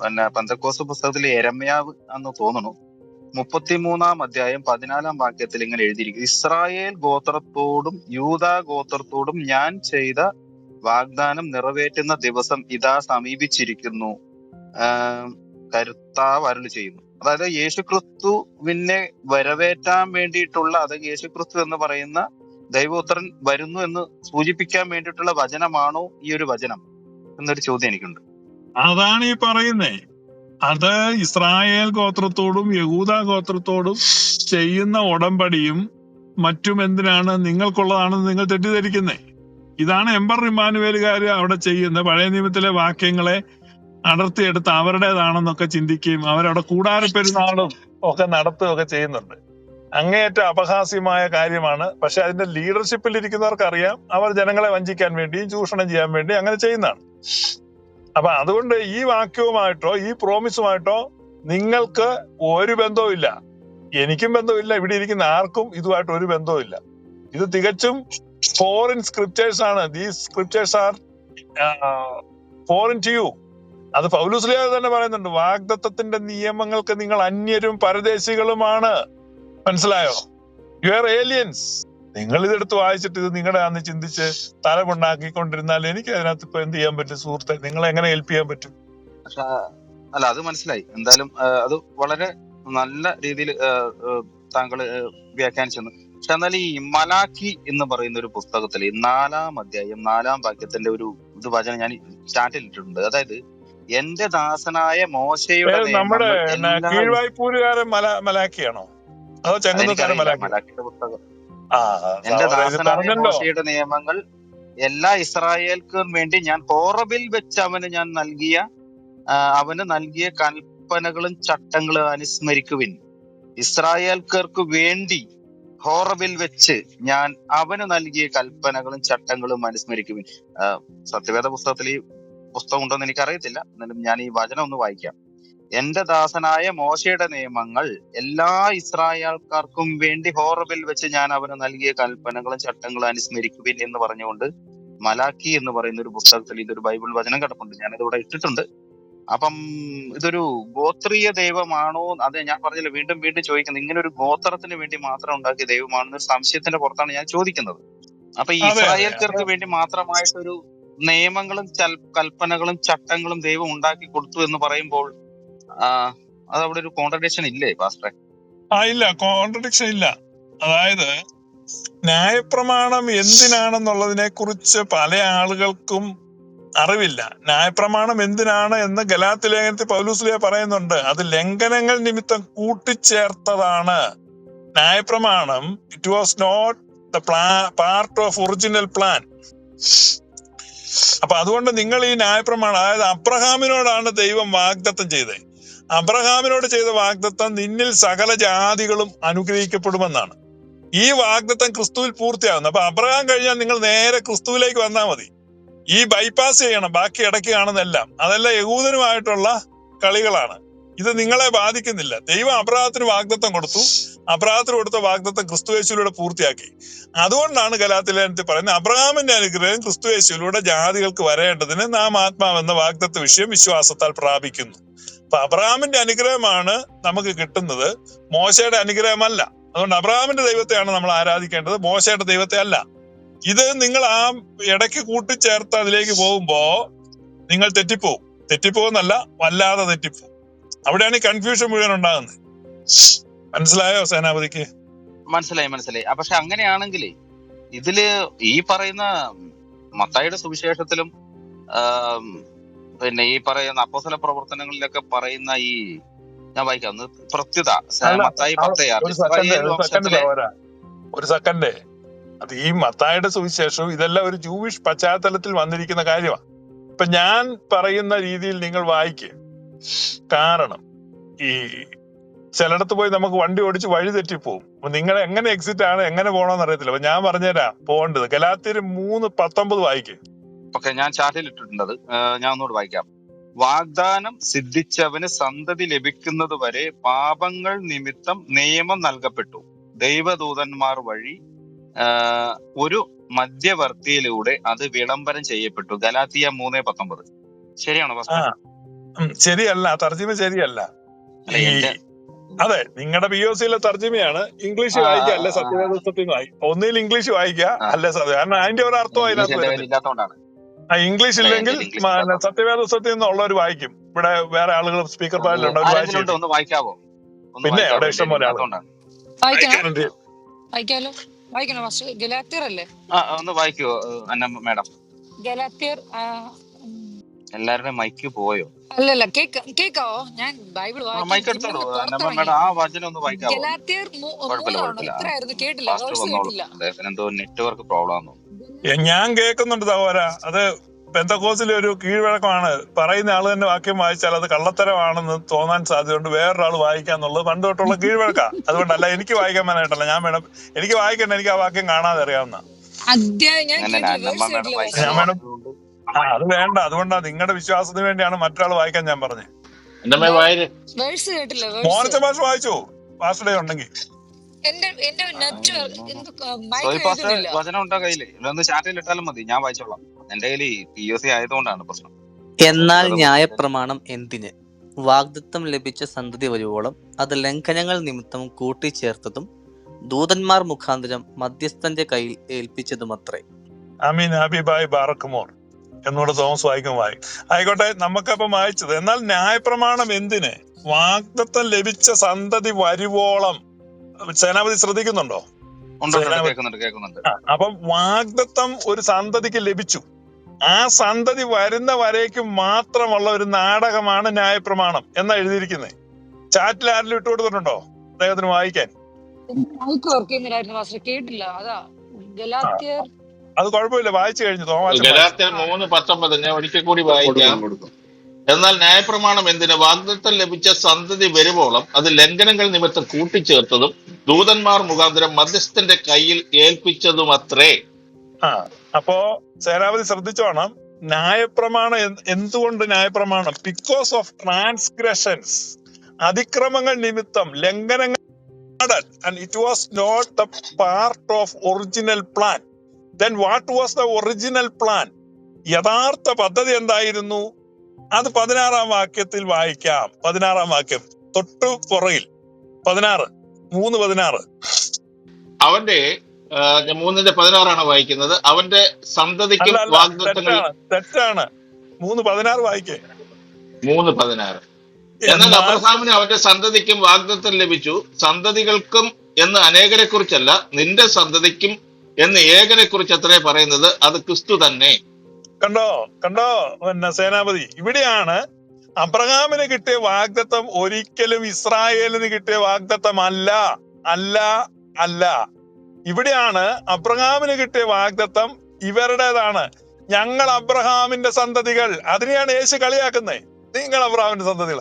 പിന്നെ പെന്തക്കോസ്ത് പുസ്തകത്തില് യെരമ്യാവ് എന്ന് തോന്നുന്നു, 33-ാം അധ്യായം 14-ാം വാക്യത്തിൽ ഇങ്ങനെ എഴുതിയിരിക്കും: ഇസ്രായേൽ ഗോത്രത്തോടും യൂദാ ഗോത്രത്തോടും ഞാൻ ചെയ്ത വാഗ്ദാനം നിറവേറ്റുന്ന ദിവസം ഇതാ സമീപിച്ചിരിക്കുന്നു, കർത്താവ് അരുളി ചെയ്യുന്നു. അതായത് യേശുക്രിസ്തുവിനെ വരവേറ്റാൻ വേണ്ടിയിട്ടുള്ള, അതായത് യേശുക്രിസ്തു എന്ന് പറയുന്ന ദൈവപുത്രൻ വരുന്നു എന്ന് സൂചിപ്പിക്കാൻ വേണ്ടിയിട്ടുള്ള വചനമാണോ ഈ ഒരു വചനം എന്നൊരു ചോദ്യം എനിക്കുണ്ട്. അതാണ് ഈ പറയുന്നേ. അത് ഇസ്രായേൽ ഗോത്രത്തോടും യഹൂദാ ഗോത്രത്തോടും ചെയ്യുന്ന ഉടമ്പടിയും മറ്റും എന്തിനാണ്? നിങ്ങൾക്കുള്ളതാണെന്ന് നിങ്ങൾ തെറ്റിദ്ധരിക്കുന്നേ. ഇതാണ് എംബർ ഇമ്മാനുവേലുകാർ അവിടെ ചെയ്യുന്നത്. പഴയ നിയമത്തിലെ വാക്യങ്ങളെ അടർത്തിയെടുത്ത് അവരുടേതാണെന്നൊക്കെ ചിന്തിക്കുകയും അവരവിടെ കൂടാര പെരുന്നാളും ഒക്കെ നടത്തുകയൊക്കെ ചെയ്യുന്നുണ്ട്. അങ്ങേയറ്റം അപഹാസ്യമായ കാര്യമാണ്. പക്ഷെ അതിന്റെ ലീഡർഷിപ്പിൽ ഇരിക്കുന്നവർക്ക് അറിയാം അവർ ജനങ്ങളെ വഞ്ചിക്കാൻ വേണ്ടിയും ചൂഷണം ചെയ്യാൻ വേണ്ടി അങ്ങനെ ചെയ്യുന്നതാണ്. അപ്പൊ അതുകൊണ്ട് ഈ വാക്യവുമായിട്ടോ ഈ പ്രോമിസുമായിട്ടോ നിങ്ങൾക്ക് ഒരു ബന്ധവും ഇല്ല, എനിക്കും ബന്ധമില്ല, ഇവിടെ ഇരിക്കുന്ന ആർക്കും ഇതുമായിട്ട് ഒരു ബന്ധവും ഇല്ല. ഇത് തികച്ചും ഫോറിൻ സ്ക്രിപ്റ്റേഴ്സ് ആണ്. These scriptures are foreign to you. അത് പൗലോസ് തന്നെ പറയുന്നുണ്ട്, വാഗ്ദത്തത്തിന്റെ നിയമങ്ങൾക്ക് നിങ്ങൾ അന്യരും പരദേശികളുമാണ്. മനസ്സിലായോ? You are aliens. നിങ്ങൾ ഇതെടുത്ത് വായിച്ചിട്ട് ഇത് നിങ്ങളുടെ അന്ന് ചിന്തിച്ച് തലമുണ്ടാക്കിക്കൊണ്ടിരുന്നാൽ എനിക്ക് അതിനകത്ത് ഇപ്പൊ എന്ത് ചെയ്യാൻ പറ്റും സുഹൃത്തെ? നിങ്ങളെ എങ്ങനെ ഹെൽപ്പ് ചെയ്യാൻ പറ്റും? അല്ല, അത് മനസ്സിലായി. എന്തായാലും അത് വളരെ നല്ല രീതിയിൽ താങ്കൾ വ്യാഖ്യാനിച്ചെന്ന്. പക്ഷെ എന്നാൽ ഈ മലാക്കി എന്ന് പറയുന്ന ഒരു പുസ്തകത്തിൽ 4-ാം അധ്യായം 4-ാം വാക്യത്തിന്റെ ഒരു ഇത് വചനം ഞാൻ ചാറ്റിൽ ഇട്ടിട്ടുണ്ട്. അതായത് എന്റെ ദാസനായ മോശയുടെ നമ്മുടെ കീഴ്വായ്പൂരുകാരൻ മലാക്കിയാണോ അതോ ചെങ്ങന്നൂർക്കാരൻ മലാക്കിയുടെ പുസ്തകം? എന്റെ ദാസനായ മോശയുടെ നിയമങ്ങൾ എല്ലാ ഇസ്രായേൽക്കും വേണ്ടി ഞാൻ ഹോറബിൽ വെച്ച് അവന് നൽകിയ കൽപ്പനകളും ചട്ടങ്ങളും അനുസ്മരിക്കുവിൻ. ഇസ്രായേൽക്കാർക്ക് വേണ്ടി ഹോറബിൽ വെച്ച് ഞാൻ അവന് നൽകിയ കൽപ്പനകളും ചട്ടങ്ങളും അനുസ്മരിക്കുവിൻ. സത്യവേദ പുസ്തകത്തിൽ ഈ പുസ്തകം ഉണ്ടോന്ന് എനിക്കറിയത്തില്ല, എന്നാലും ഞാൻ ഈ വചനം ഒന്ന് വായിക്കാം. എന്റെ ദാസനായ മോശയുടെ നിയമങ്ങൾ എല്ലാ ഇസ്രായേൽക്കാർക്കും വേണ്ടി ഹോറബിൽ വെച്ച് ഞാൻ അവന് നൽകിയ കൽപ്പനകളും ചട്ടങ്ങളും അനുസ്മരിക്കുവിൻ എന്ന് പറഞ്ഞുകൊണ്ട് മലാക്കി എന്ന് പറയുന്ന ഒരു പുസ്തകത്തിൽ ഇതൊരു ബൈബിൾ വചനം കിടപ്പുണ്ട്. ഞാനിതിവിടെ ഇട്ടിട്ടുണ്ട്. അപ്പം ഇതൊരു ഗോത്രീയ ദൈവമാണോ? അത് ഞാൻ പറഞ്ഞില്ല, വീണ്ടും വീണ്ടും ചോദിക്കുന്നത്, ഇങ്ങനെ ഒരു ഗോത്രത്തിന് വേണ്ടി മാത്രം ഉണ്ടാക്കിയ ദൈവമാണെന്നൊരു സംശയത്തിന്റെ പുറത്താണ് ഞാൻ ചോദിക്കുന്നത്. അപ്പൊ ഈ ഇസ്രായേൽക്കാർക്ക് വേണ്ടി മാത്രമായിട്ടൊരു നിയമങ്ങളും കൽപ്പനകളും ചട്ടങ്ങളും ദൈവം ഉണ്ടാക്കി കൊടുത്തു എന്ന് പറയുമ്പോൾ അത് അവിടെ ഒരു കോൺട്രഡിക്ഷൻ ഇല്ലേ പാസ്റ്ററെ? ഇല്ല, കോൺട്രഡിക്ഷൻ ഇല്ല. അതായത് ന്യായപ്രമാണം എന്തിനാണെന്നുള്ളതിനെ കുറിച്ച് പല ആളുകൾക്കും അറിവില്ല. ന്യായപ്രമാണം എന്തിനാണ് എന്ന് ഗലാത്യ ലേഖനത്തിൽ പൗലോസ് പറയുന്നുണ്ട്. അത് ലംഘനങ്ങൾ നിമിത്തം കൂട്ടിച്ചേർത്തതാണ്. ന്യായപ്രമാണം it was not the part of original plan. അപ്പൊ അതുകൊണ്ട് നിങ്ങൾ ഈ ന്യായപ്രമാണം, അതായത് അബ്രഹാമിനോടാണ് ദൈവം വാഗ്ദത്തം ചെയ്തത്. അബ്രഹാമിനോട് ചെയ്ത വാഗ്ദത്തം നിന്നിൽ സകല ജാതികളും അനുഗ്രഹിക്കപ്പെടുമെന്നാണ്. ഈ വാഗ്ദത്തം ക്രിസ്തുവിൽ പൂർത്തിയാകുന്നു. അപ്പൊ അബ്രഹാം കഴിഞ്ഞാൽ നിങ്ങൾ നേരെ ക്രിസ്തുവിലേക്ക് വന്നാൽ മതി. ഈ ബൈപ്പാസ് ചെയ്യണം. ബാക്കി ഇടയ്ക്ക് കാണുന്നെല്ലാം അതെല്ലാം യഹൂദനുമായിട്ടുള്ള കളികളാണ്. ഇത് നിങ്ങളെ ബാധിക്കുന്നില്ല. ദൈവം അബ്രഹാത്തിന് വാഗ്ദത്തം കൊടുത്തു. അബ്രഹാത്തിന് കൊടുത്ത വാഗ്ദത്തം ക്രിസ്തുയേശുവിലൂടെ പൂർത്തിയാക്കി. അതുകൊണ്ടാണ് ഗലാത്യ ലേഖനത്തിൽ പറയുന്നത്, അബ്രഹാമിന്റെ അനുഗ്രഹം ക്രിസ്തുയേശുവിലൂടെ ജാതികൾക്ക് വരേണ്ടതിന് നാം ആത്മാവെന്ന വാഗ്ദത്ത വിഷയം വിശ്വാസത്താൽ പ്രാപിക്കുന്നു. അപ്പൊ അബ്രഹാമിന്റെ അനുഗ്രഹമാണ് നമുക്ക് കിട്ടുന്നത്, മോശയുടെ അനുഗ്രഹമല്ല. അതുകൊണ്ട് അബ്രഹാമിന്റെ ദൈവത്തെയാണ് നമ്മൾ ആരാധിക്കേണ്ടത്, മോശയുടെ ദൈവത്തെ അല്ല. ഇത് നിങ്ങൾ ആ ഇടയ്ക്ക് കൂട്ടിച്ചേർത്ത് അതിലേക്ക് പോകുമ്പോ നിങ്ങൾ തെറ്റിപ്പോകുന്നല്ല, വല്ലാതെ തെറ്റിപ്പോകും. അവിടെയാണ് ഈ കൺഫ്യൂഷൻ മുഴുവൻ ഉണ്ടാകുന്നത്. മനസ്സിലായോ സേനാപതിക്ക്? മനസ്സിലായി. പക്ഷെ അങ്ങനെയാണെങ്കിൽ ഇതില് ഈ പറയുന്ന മത്തായിയുടെ സുവിശേഷത്തിലും പിന്നെ ഈ പറയുന്ന അപ്പോസ്തല പ്രവർത്തനങ്ങളിലൊക്കെ പറയുന്ന ഈ ഞാൻ വായിക്കാം പ്രത്യുത മത്തായി 10:6 ഒരു സെക്കൻഡ്. അത് ഈ മത്തായിയുടെ സുവിശേഷവും ഇതെല്ലാം ഒരു ജൂവിഷ് പശ്ചാത്തലത്തിൽ വന്നിരിക്കുന്ന കാര്യമാണ്. ഇപ്പൊ ഞാൻ പറയുന്ന രീതിയിൽ നിങ്ങൾ വായിക്കുക. കാരണം ഈ ചിലയിടത്ത് പോയി നമുക്ക് വണ്ടി ഓടിച്ച് വഴി തെറ്റിപ്പോവും. അപ്പൊ നിങ്ങൾ എങ്ങനെ എക്സിറ്റ് ആണ്, എങ്ങനെ പോകണമെന്ന് അറിയത്തില്ല. അപ്പൊ ഞാൻ പറഞ്ഞുതരാം പോകേണ്ടത്. ഗലാത്യർ 3:19 വായിക്കുക. ഓക്കെ, ഞാൻ ചാറ്റിൽ ഇട്ടിട്ടുണ്ട്. അത് ഞാൻ ഒന്നുകൂടെ വായിക്കാം. വാഗ്ദാനം സിദ്ധിച്ചവന് സന്തതി ലഭിക്കുന്നത് വരെ പാപങ്ങൾ നിമിത്തം നിയമം നൽകപ്പെട്ടു. ദൈവദൂതന്മാർ വഴി ഒരു മധ്യവർത്തിയിലൂടെ അത് വിളംബരം ചെയ്യപ്പെട്ടു. ഗലാത്യ 3:19 ശരിയാണോ? ശരിയല്ല, തർജ്ജിമ ശരിയല്ല. അതെ, നിങ്ങളുടെ POCയിലെ തർജ്ജിമയാണ്. ഇംഗ്ലീഷ് വായിക്കുക, അല്ലെ സത്യവേദപുസ്തകത്തിൽ വായിക്കുക. ഒന്നിൽ ഇംഗ്ലീഷ് വായിക്കുക, അല്ലെ കാരണം അതിന്റെ ഒരു അർത്ഥം അതിനകത്ത് വരുന്നില്ല. ഇംഗ്ലീഷ് ഇല്ലെങ്കിൽ സത്യവേദ പുസ്തകത്തിൽ നിന്നുള്ളവർ വായിക്കും. ഇവിടെ വേറെ ആളുകൾ സ്പീക്കർ പാനലുണ്ട്, അവർ വായിക്കും. പിന്നെ അവിടെ ഇഷ്ടം പോലെ ആളുകളുണ്ട്. ഒന്ന് വായിക്കുവോ മാഡം? എല്ലാവരുടെയും മൈക്ക് പോയോ? അല്ലല്ല, കേക്കാവോ? ഞാൻ ബൈബിൾ മൈക്ക് എടുത്തോളൂ മാഡം. ആ വചനം ഒന്ന് വായിക്കാവോ? കേട്ടില്ല. എന്തോ നെറ്റ്വർക്ക് പ്രോബ്ലം ആണെന്ന്. ഞാൻ കേൾക്കുന്നുണ്ട് സഹോദര. അത് പെന്തക്കോസിലെ ഒരു കീഴ്വഴക്കമാണ്. പറയുന്ന ആള് തന്നെ വാക്യം വായിച്ചാൽ അത് കള്ളത്തരമാണെന്ന് തോന്നാൻ സാധ്യതയുണ്ട്. വേറൊരാൾ വായിക്കാന്നുള്ളത് പണ്ട് തൊട്ടുള്ള കീഴ്വഴക്കാ. അതുകൊണ്ടല്ല എനിക്ക് വായിക്കാൻ വേണ്ടിയിട്ടല്ല. ഞാൻ വേണം, എനിക്ക് വായിക്കണ്ട, എനിക്ക് ആ വാക്യം കാണാതെ അറിയാവുന്ന. അധ്യായം ഞാൻ അങ്ങനെ കേട്ടില്ല, അന്നമ്മ വേഴ്സ് മേഡം കേട്ടില്ല വായിക്കാൻ ഞാൻ പക്ഷേ. വേണം. അത് വേണ്ട. അതുകൊണ്ടാണ് നിങ്ങളുടെ വിശ്വാസത്തിന് വേണ്ടിയാണ് മറ്റൊരാൾ വായിക്കാൻ ഞാൻ പറഞ്ഞത്. വേഴ്സ് കേട്ടില്ല, വേഴ്സ്. മോനച്ച ഭാഷ വായിച്ചോ പാസ്റ്റഡേ ഉണ്ടെങ്കിൽ. എന്റെ നെറ്റ് സോയി മൈക്ക് പാസ്റ്റ് കേൾക്കുന്നില്ല. വചനം ഉണ്ടോ കയ്യില്? ഇതൊന്ന് ചാറ്റിൽ ഇട്ടാലും മതി, ഞാൻ വായിച്ചോളാം. എന്റെ കയ്യിൽ POC ആയതുകൊണ്ടാണ് പ്രശ്നം. എന്നാൽ ന്യായപ്രമാണം എന്തിന്? വാഗ്ദത്തം ലഭിച്ച സന്തതി വരുവോളം അത് ലംഘനങ്ങൾ നിമിത്തം കൂട്ടിച്ചേർത്തതും ദൂതന്മാർ മുഖാന്തരം മധ്യസ്ഥന്റെ കയ്യിൽ ഏൽപ്പിച്ചതുമത്രേ. ആമീൻ. ഹബീബായി ബാറക്കുമോർ എന്നോട് തോമസ് വായിക്കും. ആയിക്കോട്ടെ, നമുക്കപ്പം വായിച്ചത്. എന്നാൽ ന്യായപ്രമാണം എന്തിന്? വാഗ്ദത്തം ലഭിച്ച സന്തതി വരുവോളം. സേനാപതി ശ്രദ്ധിക്കുന്നുണ്ടോ? കേൾക്കുന്നുണ്ട്. അപ്പം വാഗ്ദത്തം ഒരു സന്തതിക്ക് ലഭിച്ചു. ആ സന്തതി വരുന്ന വരേക്കും മാത്രമുള്ള ഒരു നാടകമാണ് ന്യായപ്രമാണം എന്നാ എഴുതിയിരിക്കുന്നത്. ചാറ്റിൽ ആരെങ്കിലും ഇട്ട് കൊടുത്തിട്ടുണ്ടോ അദ്ദേഹത്തിന് വായിക്കാൻ? മൈക്ക് വർക്ക് ചെയ്യുന്നില്ലായിരുന്നു പാസ്റ്റർ, കേട്ടില്ല. അതാ ഗലാത്യർ. അത് കുഴപ്പമില്ല, വായിച്ചു കഴിഞ്ഞു. ഗലാത്യർ 3:19 ഞാൻ ഒരിക്കൽ കൂടി വായിക്കാം. എന്നാൽ ന്യായപ്രമാണം എന്തിന്? വാഗ്ദത്തം ലഭിച്ച സന്തതി വരുവോളം അത് ലംഘനങ്ങൾ നിമിത്തം കൂട്ടിച്ചേർത്തതും ദൂതന്മാർ മുഖാന്തരം മധ്യസ്ഥന്റെ കയ്യിൽ ഏൽപ്പിച്ചതുമത്രേ. അപ്പോ സേനാപതി ശ്രദ്ധിച്ചോണം. ന്യായപ്രമാണം എന്തുകൊണ്ട് ന്യായപ്രമാണം? ബിക്കോസ് ഓഫ് ട്രാൻസ്ഗ്രഷൻസ്, അതിക്രമങ്ങൾ നിമിത്തം, ലംഘനങ്ങൾ. And it was not the part of original plan. Then what was the original plan? യഥാർത്ഥ പദ്ധതി എന്തായിരുന്നു? അത് 16-ാം വാക്യത്തിൽ വായിക്കാം. 16-ാം വാക്യം തൊട്ടു പുറകിൽ 16, 3:16. അവന്റെ 3:16 വായിക്കുന്നത്. അവന്റെ സന്തതിക്കും വാഗ്ദത്തങ്ങൾ. തെറ്റാണ്. 3:16 വായിക്കേ. 3:16. എന്നാൽ അബ്രഹാമിന് അവന്റെ സന്തതിക്കും വാഗ്ദത്തം ലഭിച്ചു. സന്തതികൾക്കും എന്ന് അനേകരെ കുറിച്ചല്ല, നിന്റെ സന്തതിക്കും എന്ന് ഏകനെ കുറിച്ച് അത്രേ പറയുന്നത്. അത് ക്രിസ്തു തന്നെ. കണ്ടോ പിന്നെ സേനാപതി, ഇവിടെയാണ് അബ്രഹാമിന് കിട്ടിയ വാഗ്ദത്തം ഒരിക്കലും ഇസ്രായേലിന് കിട്ടിയ വാഗ്ദത്തം അല്ല. ഇവിടെയാണ് അബ്രഹാമിന് കിട്ടിയ വാഗ്ദത്തം ഇവരുടേതാണ്. ഞങ്ങൾ അബ്രഹാമിന്റെ സന്തതികൾ. അതിനെയാണ് യേശു കളിയാക്കുന്നത്. നിങ്ങൾ അബ്രഹാമിന്റെ സന്തതികൾ.